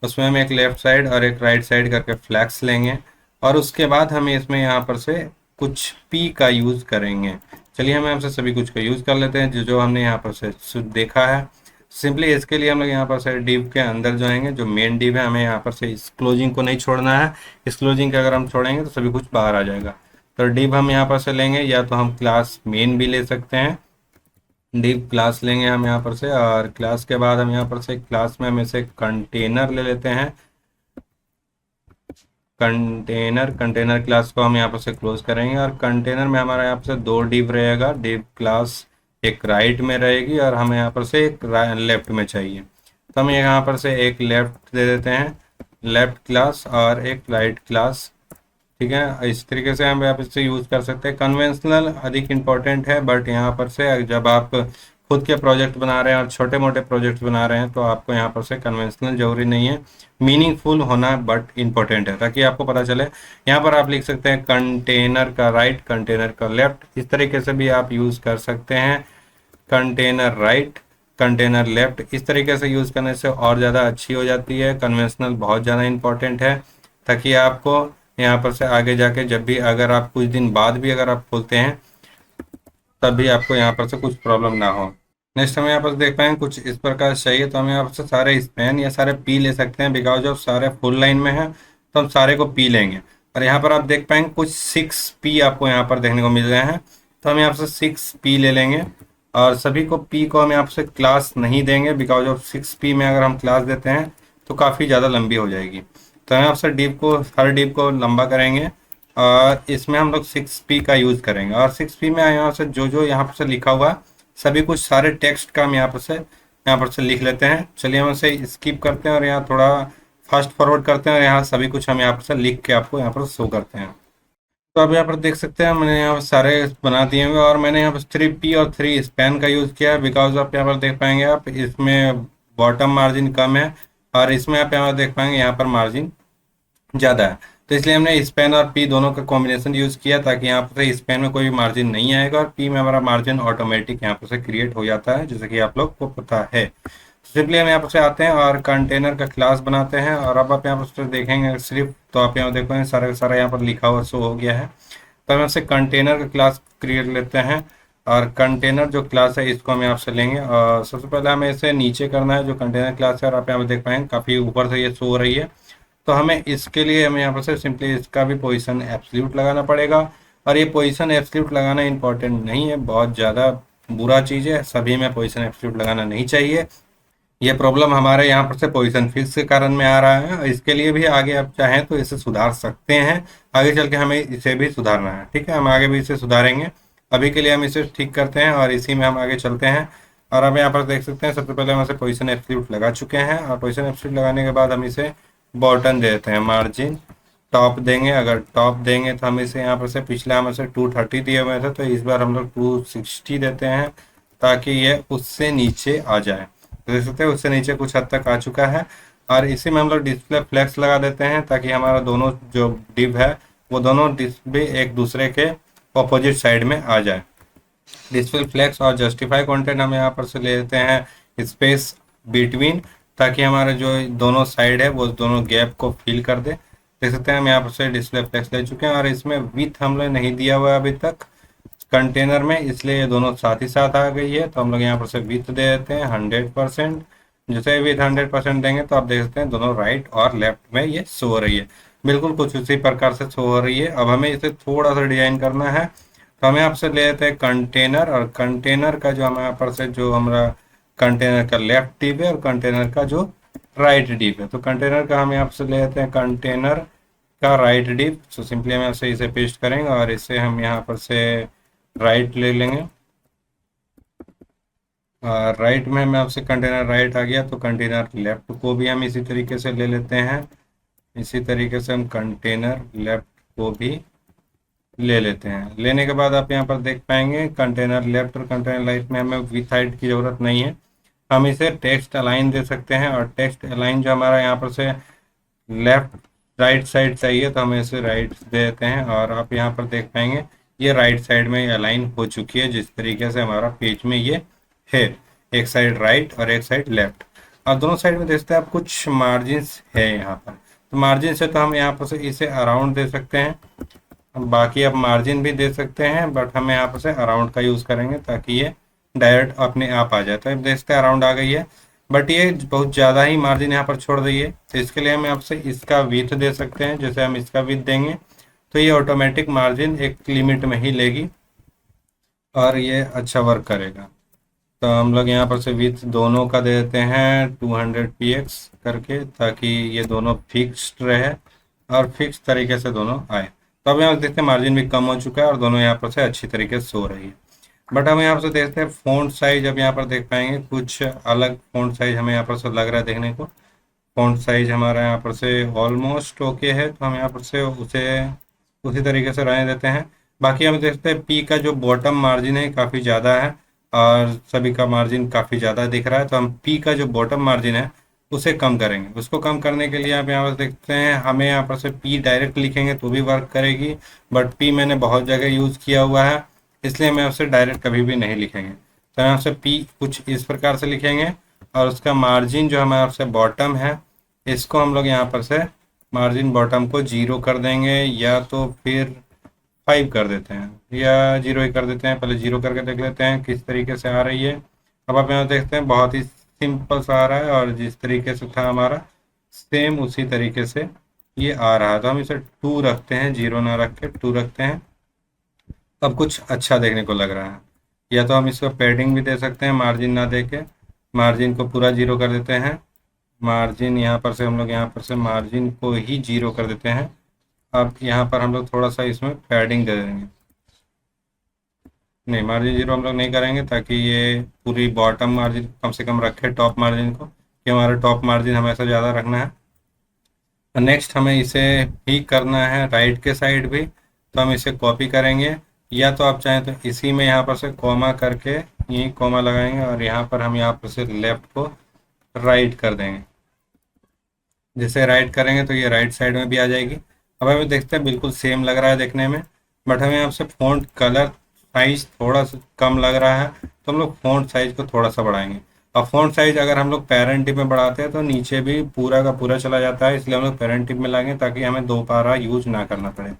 उसमें हम एक लेफ्ट साइड और एक राइट साइड करके फ्लैक्स लेंगे, और उसके बाद हमें इसमें यहाँ पर से कुछ पी का यूज़ करेंगे। चलिए हम यहाँ से सभी कुछ का यूज़ कर लेते हैं जो जो हमने यहाँ पर से देखा है। सिंपली इसके लिए हम लोग यहाँ पर से डिव के अंदर जाएंगे, जो मेन डिव है हमें यहाँ पर से इस क्लोजिंग को नहीं छोड़ना है। इस क्लोजिंग के अगर हम छोड़ेंगे तो सभी कुछ बाहर आ जाएगा। तो डिव हम यहाँ पर से लेंगे, या तो हम क्लास मेन भी ले सकते हैं। डिव क्लास लेंगे हम यहाँ पर से, और क्लास के बाद हम यहाँ पर से क्लास में हम इसे कंटेनर ले लेते हैं। कंटेनर क्लास को हम यहाँ पर से क्लोज करेंगे, और कंटेनर में हमारा यहाँ पर से दो डिव रहेगा। डिव क्लास एक राइट में रहेगी और हमें यहाँ पर से एक लेफ्ट में चाहिए। तो हम यहाँ पर से एक लेफ्ट दे देते हैं, लेफ्ट क्लास, और एक राइट क्लास। ठीक है, इस तरीके से हम यहाँ पर से यूज़ कर सकते हैं। कन्वेंशनल अधिक इम्पोर्टेंट है, बट यहाँ पर से जब आप खुद के प्रोजेक्ट बना रहे हैं और छोटे मोटे प्रोजेक्ट बना रहे हैं तो आपको यहाँ पर से कन्वेंशनल जरूरी नहीं है, मीनिंगफुल होना बट इम्पोर्टेंट है, ताकि आपको पता चले। यहाँ पर आप लिख सकते हैं कंटेनर का राइट, कंटेनर का लेफ्ट, इस तरीके से भी आप यूज़ कर सकते हैं। कंटेनर राइट, कंटेनर लेफ्ट, इस तरीके से यूज़ करने से और ज़्यादा अच्छी हो जाती है। कन्वेंशनल बहुत ज़्यादा इंपॉर्टेंट है, ताकि आपको यहाँ पर से आगे जाके जब भी अगर आप कुछ दिन बाद भी अगर आप खोलते हैं तब भी आपको यहाँ पर से कुछ प्रॉब्लम ना हो। नेक्स्ट हम यहाँ पर देख पाएंगे कुछ इस प्रकार से चाहिए, तो हम यहाँ पर से सारे स्पैन या सारे पी ले सकते हैं, बिकॉज ऑफ सारे फुल लाइन में है तो हम सारे को पी लेंगे। और यहाँ पर आप देख पाएंगे कुछ 6 पी आपको यहाँ पर देखने को मिल रहे हैं, तो हम यहाँ पर से 6 पी ले लेंगे। और सभी को पी को हम यहाँ पर से क्लास नहीं देंगे, बिकॉज ऑफ 6 पी में अगर हम क्लास देते हैं तो काफ़ी ज़्यादा लंबी हो जाएगी। तो हम यहाँ पर डिव को, हर डिव को लंबा करेंगे और इसमें हम लोग 6 पी का यूज़ करेंगे। और 6 पी में यहाँ से जो जो यहाँ पर से लिखा हुआ सभी कुछ सारे टेक्स्ट का हम यहाँ पर से लिख लेते हैं। चलिए हम इसे स्किप करते हैं और यहाँ थोड़ा फास्ट फॉरवर्ड करते हैं, और यहाँ सभी कुछ हम यहाँ पर से लिख के आपको यहाँ पर शो करते हैं। तो अब यहाँ पर देख सकते हैं मैंने यहाँ पर सारे बना दिए हुए, और मैंने यहाँ पर 3 पी और 3 स्पैन का यूज़ किया है, बिकॉज आप यहाँ पर देख पाएंगे आप इसमें बॉटम मार्जिन कम है और इसमें आप यहाँ पर देख पाएंगे यहाँ पर मार्जिन ज़्यादा है। तो इसलिए हमने स्पेन और पी दोनों का कॉम्बिनेशन यूज़ किया, ताकि यहाँ पर से स्पेन में कोई भी मार्जिन नहीं आएगा और पी में हमारा मार्जिन ऑटोमेटिक यहाँ पर से क्रिएट हो जाता है, जैसे कि आप लोग को पता है। सिंपली हम यहाँ पर से आते हैं और कंटेनर का क्लास बनाते हैं। और अब आप यहाँ पर से देखेंगे सिर्फ, तो आप यहाँ देखेंगे सारा का सारा यहाँ पर लिखा हुआ शो हो गया है। तो हम यहाँ से कंटेनर का क्लास क्रिएट लेते हैं, और कंटेनर जो क्लास है इसको हम यहाँ से लेंगे। और सबसे पहले हमें इसे नीचे करना है, जो कंटेनर क्लास है, और आप यहाँ पर देख पाएंगे काफ़ी ऊपर से ये शो हो रही है। तो हमें इसके लिए हमें यहाँ पर से सिंपली इसका भी पोजीशन एब्सोल्यूट लगाना पड़ेगा। और ये पोजीशन एब्सोल्यूट लगाना इंपॉर्टेंट नहीं है, बहुत ज़्यादा बुरा चीज़ है, सभी में पोजीशन एब्सोल्यूट लगाना नहीं चाहिए। ये प्रॉब्लम हमारे यहाँ पर से पोजीशन फिक्स के कारण में आ रहा है। इसके लिए भी आगे आप चाहें तो इसे सुधार सकते हैं, आगे चल के हमें इसे भी सुधारना है। ठीक है, हम आगे भी इसे सुधारेंगे, अभी के लिए हम इसे ठीक करते हैं और इसी में हम आगे चलते हैं। और अब यहाँ पर देख सकते हैं सबसे पहले हम इसे पोजीशन एब्सोल्यूट लगा चुके हैं, और पोजीशन एब्सोल्यूट लगाने के बाद हम इसे बॉटम देते हैं, मार्जिन टॉप देंगे। अगर टॉप देंगे तो हम इसे यहाँ पर से, पिछले हम इसे 230 दिए हुए थे तो इस बार हम लोग 260 देते हैं, ताकि ये उससे नीचे आ जाए। तो देख सकते हैं उससे नीचे कुछ हद तक आ चुका है। और इसी में हम लोग डिस्प्ले फ्लेक्स लगा देते हैं, ताकि हमारा दोनों जो डिव है वो दोनों डिस्प्ले एक दूसरे के अपोजिट साइड में आ जाए। डिस्प्ले फ्लेक्स और जस्टिफाई कंटेंट हम यहाँ पर से ले लेते हैं स्पेस बिटवीन, ताकि हमारे जो दोनों साइड है वो दोनों गैप को फिल कर दे। देख सकते हैं हम यहाँ पर से डिस्प्ले फ्लेक्स ले चुके हैं, और इसमें विथ हम लोग नहीं दिया हुआ है अभी तक कंटेनर में, इसलिए ये दोनों साथ ही साथ आ गई है। तो हम लोग यहाँ पर से विथ दे देते हैं 100%। जैसे विथ 100% देंगे तो आप देख सकते हैं दोनों राइट और लेफ्ट में ये शो हो रही है, बिल्कुल कुछ उसी प्रकार से शो हो रही है। अब हमें इसे थोड़ा सा डिजाइन करना है, तो हम यहाँ से ले लेते हैं कंटेनर, और कंटेनर का जो हम यहाँ पर से जो हमारा कंटेनर का लेफ्ट डिप है और कंटेनर का जो राइट डिप है, तो कंटेनर का हम यहाँ से ले लेते हैं कंटेनर का राइट डिप। तो सिंपली हम यहाँ से इसे पेस्ट करेंगे और इसे हम यहाँ पर से राइट ले लेंगे। राइट में मैं आपसे कंटेनर राइट आ गया, तो कंटेनर लेफ्ट को भी हम इसी तरीके से ले लेते हैं। इसी तरीके से हम कंटेनर लेफ्ट को भी ले लेते हैं। लेने के बाद आप यहाँ पर देख पाएंगे कंटेनर लेफ्ट और कंटेनर राइट में हमें विथ हाइट की ज़रूरत नहीं है। हम इसे टेक्स्ट अलाइन दे सकते हैं, और टेक्स्ट अलाइन जो हमारा यहाँ पर से लेफ्ट राइट साइड चाहिए तो हम इसे राइट दे देते हैं, और आप यहाँ पर देख पाएंगे ये राइट साइड में अलाइन हो चुकी है, जिस तरीके से हमारा पेज में ये है। एक साइड राइट और एक साइड लेफ्ट। अब दोनों साइड में देखते हैं आप कुछ मार्जिन्स है यहाँ पर, तो मार्जिन से तो हम यहाँ पर से इसे अराउंड दे सकते हैं। बाकी आप मार्जिन भी दे सकते हैं, बट हम यहाँ पर से अराउंड का यूज़ करेंगे ताकि ये डायरेक्ट अपने आप आ जाए। तो अब देखते हैं अराउंड आ गई है, बट ये बहुत ज़्यादा ही मार्जिन यहाँ पर छोड़ दी है, तो इसके लिए हम आपसे इसका विथ दे सकते हैं। जैसे हम इसका विथ देंगे तो ये ऑटोमेटिक मार्जिन एक लिमिट में ही लेगी और ये अच्छा वर्क करेगा। तो हम लोग यहाँ पर से विथ दोनों का दे देते हैं 200 px करके, ताकि ये दोनों फिक्स्ड रहे और फिक्स तरीके से दोनों आए। तो अब यहाँ से देखते हैं मार्जिन भी कम हो चुका है और दोनों यहाँ पर से अच्छी तरीके से सो रही है। बट हम यहाँ पर से देखते हैं फ़ॉन्ट साइज, अब यहाँ पर देख पाएंगे कुछ अलग फ़ॉन्ट साइज हमें यहाँ पर से लग रहा है देखने को। फ़ॉन्ट साइज हमारा यहाँ पर से ऑलमोस्ट ओके है, तो हम यहाँ पर से उसे उसी तरीके से रहने देते हैं। बाकी हम देखते हैं पी का जो बॉटम मार्जिन है काफ़ी ज़्यादा है और सभी का मार्जिन काफ़ी ज़्यादा दिख रहा है, तो हम पी का जो बॉटम मार्जिन है उसे कम करेंगे। उसको कम करने के लिए आप यहाँ पर देखते हैं हमें यहाँ पर से पी डायरेक्ट लिखेंगे तो भी वर्क करेगी, बट पी मैंने बहुत जगह यूज़ किया हुआ है, इसलिए हम यहाँ से डायरेक्ट कभी भी नहीं लिखेंगे। तो यहाँ से पी कुछ इस प्रकार से लिखेंगे, और उसका मार्जिन जो हमारे से बॉटम है इसको हम लोग यहाँ पर से मार्जिन बॉटम को 0 कर देंगे, या तो फिर 5 कर देते हैं, या 0 ही कर देते हैं। पहले 0 करके देख लेते हैं किस तरीके से आ रही है। अब आप यहाँ देखते हैं बहुत ही सिंपल सा आ रहा है, और जिस तरीके से था हमारा सेम उसी तरीके से ये आ रहा है। तो हम इसे 2 रखते हैं, 0 ना रख के 2 रखते हैं। अब कुछ अच्छा देखने को लग रहा है। या तो हम इसको पैडिंग भी दे सकते हैं मार्जिन ना दे के, मार्जिन को पूरा 0 कर देते हैं। मार्जिन यहाँ पर से हम लोग यहाँ पर से मार्जिन को ही 0 कर देते हैं। अब यहाँ पर हम लोग थोड़ा सा इसमें पैडिंग दे देंगे। नहीं, मार्जिन 0 हम लोग नहीं करेंगे, ताकि ये पूरी बॉटम मार्जिन कम से कम रखे टॉप मार्जिन को, कि हमारा टॉप मार्जिन हमेशा ज़्यादा रखना है। नेक्स्ट हमें इसे भी करना है राइट के साइड भी, तो हम इसे कॉपी करेंगे, या तो आप चाहें तो इसी में यहाँ पर से कॉमा करके यही कॉमा लगाएंगे, और यहाँ पर हम यहाँ पर से लेफ्ट को राइट कर देंगे। जैसे राइट करेंगे तो ये राइट साइड में भी आ जाएगी। अब हमें देखते हैं बिल्कुल सेम लग रहा है देखने में, बट हमें यहाँ से फ़ॉन्ट कलर साइज थोड़ा सा कम लग रहा है, तो हम लोग फ़ॉन्ट साइज को थोड़ा सा बढ़ाएंगे। अब फ़ॉन्ट साइज अगर हम लोग पेरेंट टिप में बढ़ाते हैं तो नीचे भी पूरा का पूरा चला जाता है, इसलिए हम लोग पेरेंट टिप में लाएंगे ताकि हमें दोबारा यूज़ ना करना पड़े।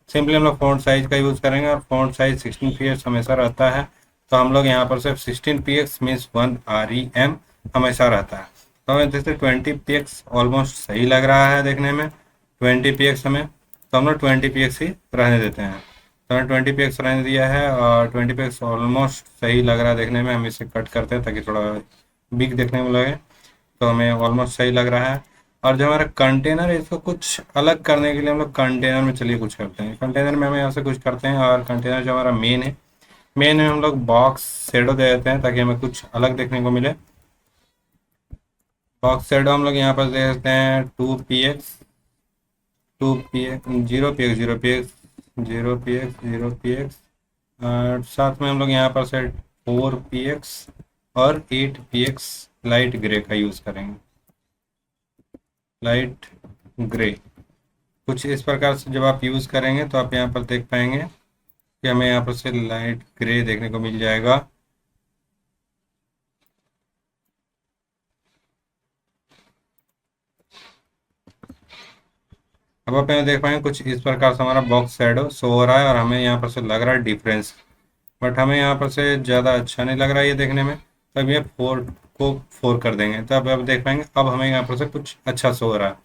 सिंपली हम लोग फ़ॉन्ट साइज का यूज़ करेंगे, और फ़ॉन्ट साइज 16 px हमेशा रहता है, तो हम लोग यहाँ पर सिर्फ 16 px मीन्स 1 rem हमेशा रहता है। तो हमें जैसे 20 px ऑलमोस्ट सही लग रहा है देखने में, 20 px हमें, तो हम लोग 20 px ही रहने देते हैं। तो हमने 20 px रहने दिया है, और 20 px ऑलमोस्ट सही लग रहा है देखने में। हम इसे कट करते हैं ताकि थोड़ा बिग देखने में लगे, तो हमें ऑलमोस्ट सही लग रहा है। और जो हमारा कंटेनर है इसको कुछ अलग करने के लिए हम लोग कंटेनर में चलिए कुछ करते हैं। कंटेनर में हम यहाँ से कुछ करते हैं, और कंटेनर जो हमारा मेन है, मेन में हम लोग बॉक्स शेडो दे देते हैं ताकि हमें कुछ अलग देखने को मिले। बॉक्स शेडो हम लोग यहाँ पर दे देते हैं 2 px 2 px 0 px 0 px और साथ में हम लोग यहाँ पर से 4 px और 8 px लाइट ग्रे का यूज़ करेंगे। लाइट ग्रे कुछ इस प्रकार से जब आप यूज़ करेंगे तो आप यहाँ पर देख पाएंगे कि हमें यहाँ पर से लाइट ग्रे देखने को मिल जाएगा। अब आप यहाँ देख पाएंगे कुछ इस प्रकार से हमारा बॉक्स शैडो शो हो रहा है, और हमें यहाँ पर से लग रहा है डिफरेंस, बट हमें यहाँ पर से ज़्यादा अच्छा नहीं लग रहा है ये देखने में। तो अब ये 4 को 4 कर देंगे, तो अब देख पाएंगे अब हमें यहाँ पर से कुछ अच्छा शो हो रहा है।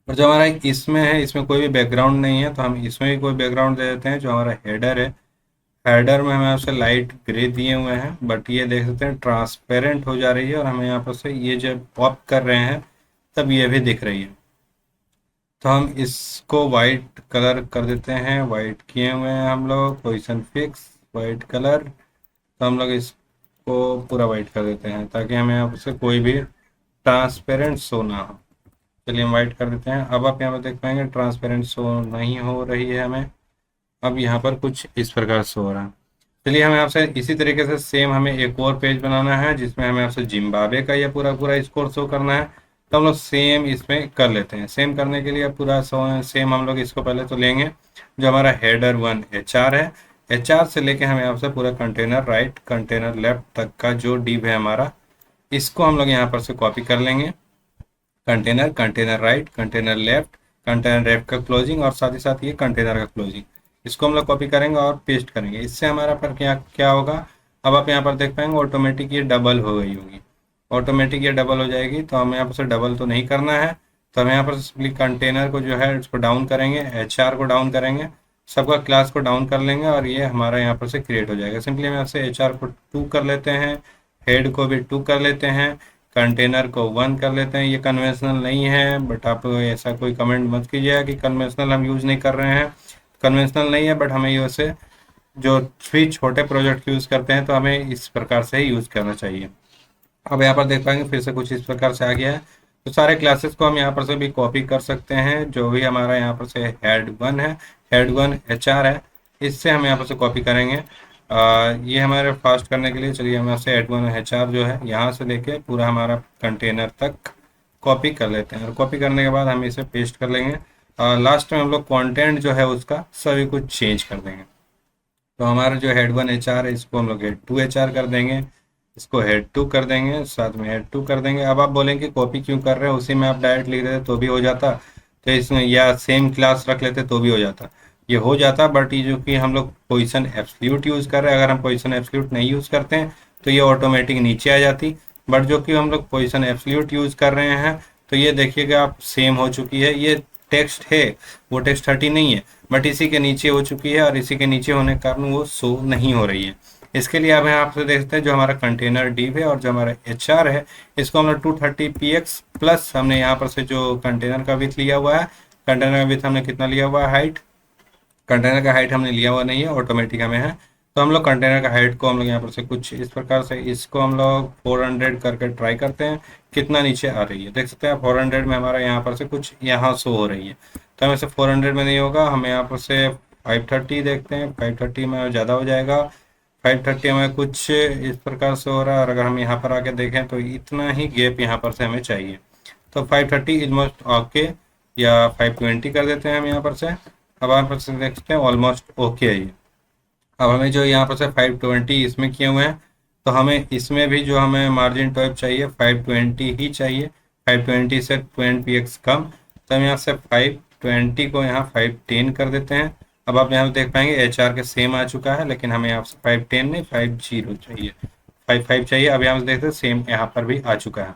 और जो हमारा इसमें है, इसमें कोई भी बैकग्राउंड नहीं है, तो हम इसमें भी कोई बैकग्राउंड दे देते हैं। जो हमारा हेडर है, हेडर में हमें यहाँ से लाइट ग्रे दिए हुए हैं, बट ये देख सकते हैं ट्रांसपेरेंट हो जा रही है, और हमें यहाँ पर से ये जब पॉप कर रहे हैं तब ये भी दिख रही है। तो हम इसको वाइट कलर कर देते हैं, वाइट किए हुए हैं हम लोग, पोजीशन फिक्स वाइट कलर। तो हम लोग इस को पूरा वाइट कर देते हैं ताकि हमें यहाँ से कोई भी ट्रांसपेरेंट शो ना हो। चलिए हम वाइट कर देते हैं। अब आप यहाँ पर देख पाएंगे ट्रांसपेरेंट शो नहीं हो रही है हमें, अब यहाँ पर कुछ इस प्रकार से हो रहा है। चलिए हमें आपसे इसी तरीके से सेम हमें एक और पेज बनाना है जिसमें हमें आपसे जिम्बाब्वे का ये पूरा पूरा स्कोर शो करना है। तो हम लोग सेम इसमें कर लेते हैं। सेम करने के लिए पूरा सेम हम लोग इसको पहले तो लेंगे जो हमारा हेडर 1 HR है। HR से लेके हमें आपसे पूरा कंटेनर राइट कंटेनर लेफ्ट तक का जो डिव है हमारा, इसको हम लोग यहाँ पर से कॉपी कर लेंगे। Container container right container left का क्लोजिंग और साथ ही साथ ये कंटेनर का क्लोजिंग, इसको हम लोग कॉपी करेंगे और पेस्ट करेंगे। इससे हमारा पर क्या क्या होगा, अब आप यहाँ पर देख पाएंगे ऑटोमेटिक ये डबल हो गई होगी। ऑटोमेटिक ये डबल हो जाएगी तो हमें यहाँ पर से डबल तो नहीं करना है। तो हम यहाँ पर सिंपली कंटेनर को जो है उसको डाउन करेंगे, HR को डाउन करेंगे, सबका क्लास को डाउन कर लेंगे और ये हमारा यहाँ पर से क्रिएट हो जाएगा। सिंपली हम यहाँ से HR को 2 कर लेते हैं, हेड को भी 2 कर लेते हैं, कंटेनर को 1 कर लेते हैं। ये कन्वेंशनल नहीं है बट आप ऐसा कोई कमेंट मत कीजिएगा कि कन्वेंशनल हम यूज़ नहीं कर रहे हैं। कन्वेंशनल नहीं है बट हमें ये वैसे जो 3 छोटे प्रोजेक्ट यूज़ करते हैं तो हमें इस प्रकार से ही यूज़ करना चाहिए। अब यहाँ पर देख पाएंगे फिर से कुछ इस प्रकार से आ गया है। तो सारे क्लासेस को हम यहाँ पर से भी कॉपी कर सकते हैं। जो भी हमारा यहाँ पर से हेड 1 है, हेड 1 HR है, इससे हम यहाँ पर से कॉपी करेंगे। ये हमारे फास्ट करने के लिए चलिए हम यहाँ से हेड 1 HR जो है यहाँ से लेके पूरा हमारा कंटेनर तक कॉपी कर लेते हैं और कॉपी करने के बाद हम इसे पेस्ट कर लेंगे। लास्ट में हम लोग कंटेंट जो है उसका सभी कुछ चेंज कर देंगे। तो हमारा जो हेड 1 HR है इसको हम लोग हेड 2 HR कर देंगे, इसको हेड 2 कर देंगे, साथ में हेड 2 कर देंगे। अब आप बोलेंगे कॉपी क्यों कर रहे हैं, उसी में आप डायरेक्ट लिख देते तो भी हो जाता, तो इसमें या सेम क्लास रख लेते तो भी हो जाता। ये हो जाता बट ये जो कि हम लोग पोजीशन एब्सोल्यूट यूज़ कर रहे हैं, अगर हम पोजीशन एब्सोल्यूट नहीं यूज़ करते हैं तो ये ऑटोमेटिक नीचे आ जाती। बट जो कि हम लोग पोजीशन एब्सोल्यूट यूज़ कर रहे हैं तो ये देखिएगा आप सेम हो चुकी है। ये टेक्स्ट है वो टेक्स्ट 30 नहीं है बट इसी के नीचे हो चुकी है और इसी के नीचे होने के कारण वो शो नहीं हो रही है। इसके लिए अब यहाँ आपसे देखते हैं जो हमारा कंटेनर डिव है और जो हमारा HR है इसको हमने 230px प्लस हमने यहाँ पर से जो कंटेनर का विथ लिया हुआ है, कंटेनर का विथ हमने कितना लिया हुआ है, हाइट, कंटेनर का हाइट हमने लिया हुआ नहीं है, ऑटोमेटिक हमें है। तो हम लोग कंटेनर का हाइट को हम लोग यहाँ पर से कुछ इस प्रकार से इसको हम लोग 400 करके ट्राई करते हैं कितना नीचे आ रही है। देख सकते हैं 400 में हमारा यहाँ पर से कुछ यहाँ शो हो रही है। तो हमें से 400 में नहीं होगा, हमें यहाँ पर से 530 देखते हैं, 530 में ज़्यादा हो जाएगा। 530 में कुछ इस प्रकार से हो रहा है और अगर हम यहाँ पर आके देखें तो इतना ही गैप यहाँ पर से हमें चाहिए। तो 530 ऑलमोस्ट ओके या 520 कर देते हैं हम यहाँ पर से। अब यहाँ पर से देखते हैं ऑलमोस्ट ओके है ये। अब हमें जो यहाँ पर से 520 इसमें किए हुए हैं तो हमें इसमें भी जो हमें मार्जिन टॉप चाहिए 520 ही चाहिए, 520 से 20px कम। तो हम यहाँ से 520 को यहाँ 510 कर देते हैं। अब आप यहाँ देख पाएंगे HR के सेम आ चुका है लेकिन हमें यहाँ से 510 नहीं 50 चाहिए, 55 चाहिए। अब यहाँ से देखते हैं सेम यहाँ पर भी आ चुका है।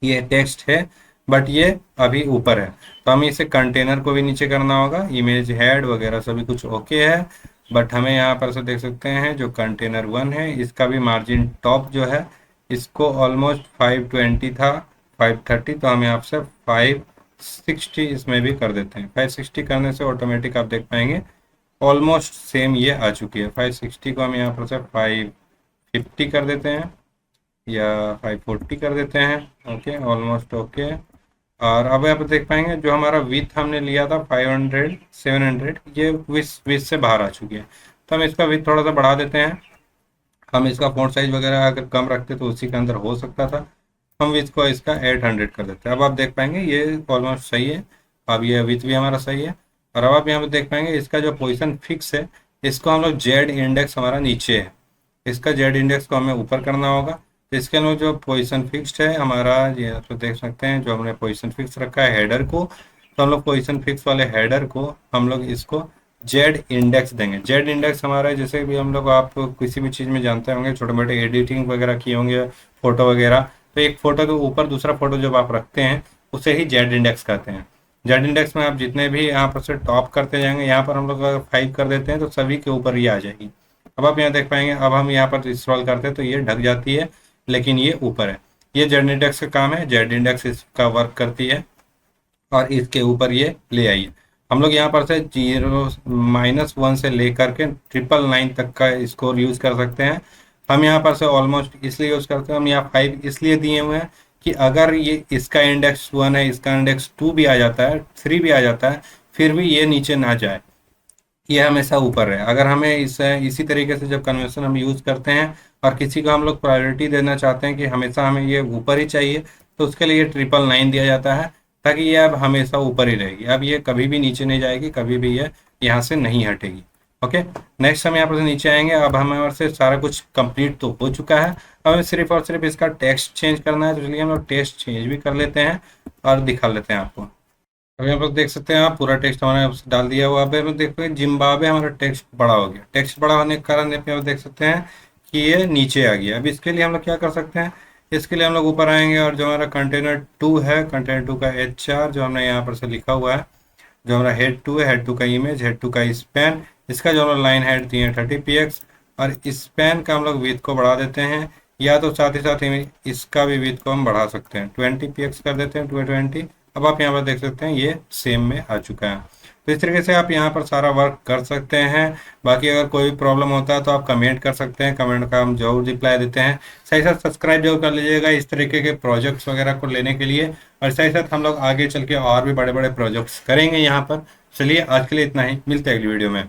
ये टेक्स्ट है बट ये अभी ऊपर है तो हमें इसे कंटेनर को भी नीचे करना होगा। इमेज हेड वगैरह सभी कुछ ओके है बट हमें यहाँ पर से देख सकते हैं जो कंटेनर 1 है इसका भी मार्जिन टॉप जो है इसको ऑलमोस्ट 520 था 530, तो हम यहाँ से 560 इसमें भी कर देते हैं। 560 करने से ऑटोमेटिक आप देख पाएंगे ऑलमोस्ट सेम ये आ चुकी है। 560 को हम यहाँ पर से 550 कर देते हैं या 540 कर देते हैं। Okay almost okay. और अब यहाँ पर देख पाएंगे जो हमारा विथ हमने लिया था 500 700 ये विथ से बाहर आ चुकी है। तो हम इसका विथ थोड़ा सा बढ़ा देते हैं। हम इसका फॉन्ट साइज वगैरह अगर कम रखते तो उसी के अंदर हो सकता था, हम विथ को इसका 800 कर देते हैं। अब आप देख पाएंगे ये ऑलमोस्ट सही है। अब ये विथ भी हमारा सही है। और अब आप यहाँ पर देख पाएंगे इसका जो पोजिशन फिक्स है इसको हम लोग जेड इंडेक्स हमारा नीचे है, इसका जेड इंडेक्स को हमें ऊपर करना होगा। तो इसके अंदर जो पोजीशन फिक्स्ड है हमारा ये तो देख सकते हैं जो हमने पोजीशन फिक्स रखा है हेडर को, तो हम लोग पोजीशन फिक्स वाले हेडर को हम लोग इसको जेड इंडेक्स देंगे। जेड इंडेक्स हमारा जैसे भी हम लोग आप किसी भी चीज़ में जानते होंगे छोटे मोटे एडिटिंग वगैरह किए होंगे फोटो वगैरह, तो एक फोटो के ऊपर दूसरा फोटो जब आप रखते हैं उसे ही जेड इंडेक्स कहते हैं। जेड इंडेक्स में आप जितने भी यहाँ पर से टॉप करते जाएंगे, यहाँ पर हम लोग अगर 5 कर देते हैं तो सभी के ऊपर ये आ जाएगी। अब आप यहाँ देख पाएंगे अब हम यहाँ पर स्क्रॉल करते हैं तो ये ढक जाती है लेकिन ये ऊपर है। ये जेड इंडेक्स का काम है, जेड इंडेक्स इसका वर्क करती है और इसके ऊपर ये ले आइए। हम लोग यहाँ पर से 0 -1 से लेकर के 999 तक का स्कोर यूज़ कर सकते हैं। हम यहाँ पर से ऑलमोस्ट इसलिए यूज़ करते हैं, हम यहाँ 5 इसलिए दिए हुए हैं कि अगर ये इसका इंडेक्स 1 है, इसका इंडेक्स 2 भी आ जाता है, 3 भी आ जाता है, फिर भी ये नीचे ना जाए, ये हमेशा ऊपर है। अगर हमें इसी तरीके से जब कन्वेंशन हम यूज़ करते हैं और किसी को हम लोग प्रायोरिटी देना चाहते हैं कि हमेशा हमें ये ऊपर ही चाहिए, तो उसके लिए 999 दिया जाता है, ताकि ये अब हमेशा ऊपर ही रहेगी। अब ये कभी भी नीचे नहीं जाएगी, कभी भी ये यहाँ से नहीं हटेगी। ओके, नेक्स्ट हम यहाँ पर से नीचे आएंगे। अब हमारे से सारा कुछ कंप्लीट तो हो चुका है, अब हमें सिर्फ और सिर्फ इसका टेक्स्ट चेंज करना है। तो चलिए हम लोग टेक्स्ट चेंज भी कर लेते हैं और दिखा लेते हैं आपको। अभी यहाँ पर देख सकते हैं आप, पूरा टेक्स्ट हमारे यहाँ से डाल दिया हुआ। अब हम देख पाए जिम्बाब्वे हमारा टेक्स्ट बड़ा हो गया। टेक्स्ट बड़ा होने के कारण यहाँ पे देख सकते हैं कि ये नीचे आ गया। अब इसके लिए हम लोग क्या कर सकते हैं, इसके लिए हम लोग ऊपर आएंगे और जो हमारा कंटेनर 2 है, कंटेनर 2 का HR जो हमने यहाँ पर से लिखा हुआ है, जो हमारा हेड 2 है, हेड 2 का इमेज, हेड 2 का स्पैन, इसका जो हम लोग लाइन हाइट दिए हैं 30 px, और स्पैन का हम लोग विड्थ को बढ़ा देते हैं, या तो साथ ही साथ इसका भी विड्थ को हम बढ़ा सकते हैं, 20 px कर देते हैं, 220। अब आप यहाँ पर देख सकते हैं ये सेम में आ चुका है। तो इस तरीके से आप यहाँ पर सारा वर्क कर सकते हैं। बाकी अगर कोई भी प्रॉब्लम होता है तो आप कमेंट कर सकते हैं, कमेंट का हम जरूर रिप्लाई देते हैं। साथ साथ सब्सक्राइब जरूर कर लीजिएगा इस तरीके के प्रोजेक्ट्स वगैरह को लेने के लिए, और साथ साथ हम लोग आगे चल के और भी बड़े बड़े प्रोजेक्ट्स करेंगे यहाँ पर। चलिए आज के लिए इतना ही, मिलते हैं अगली वीडियो में।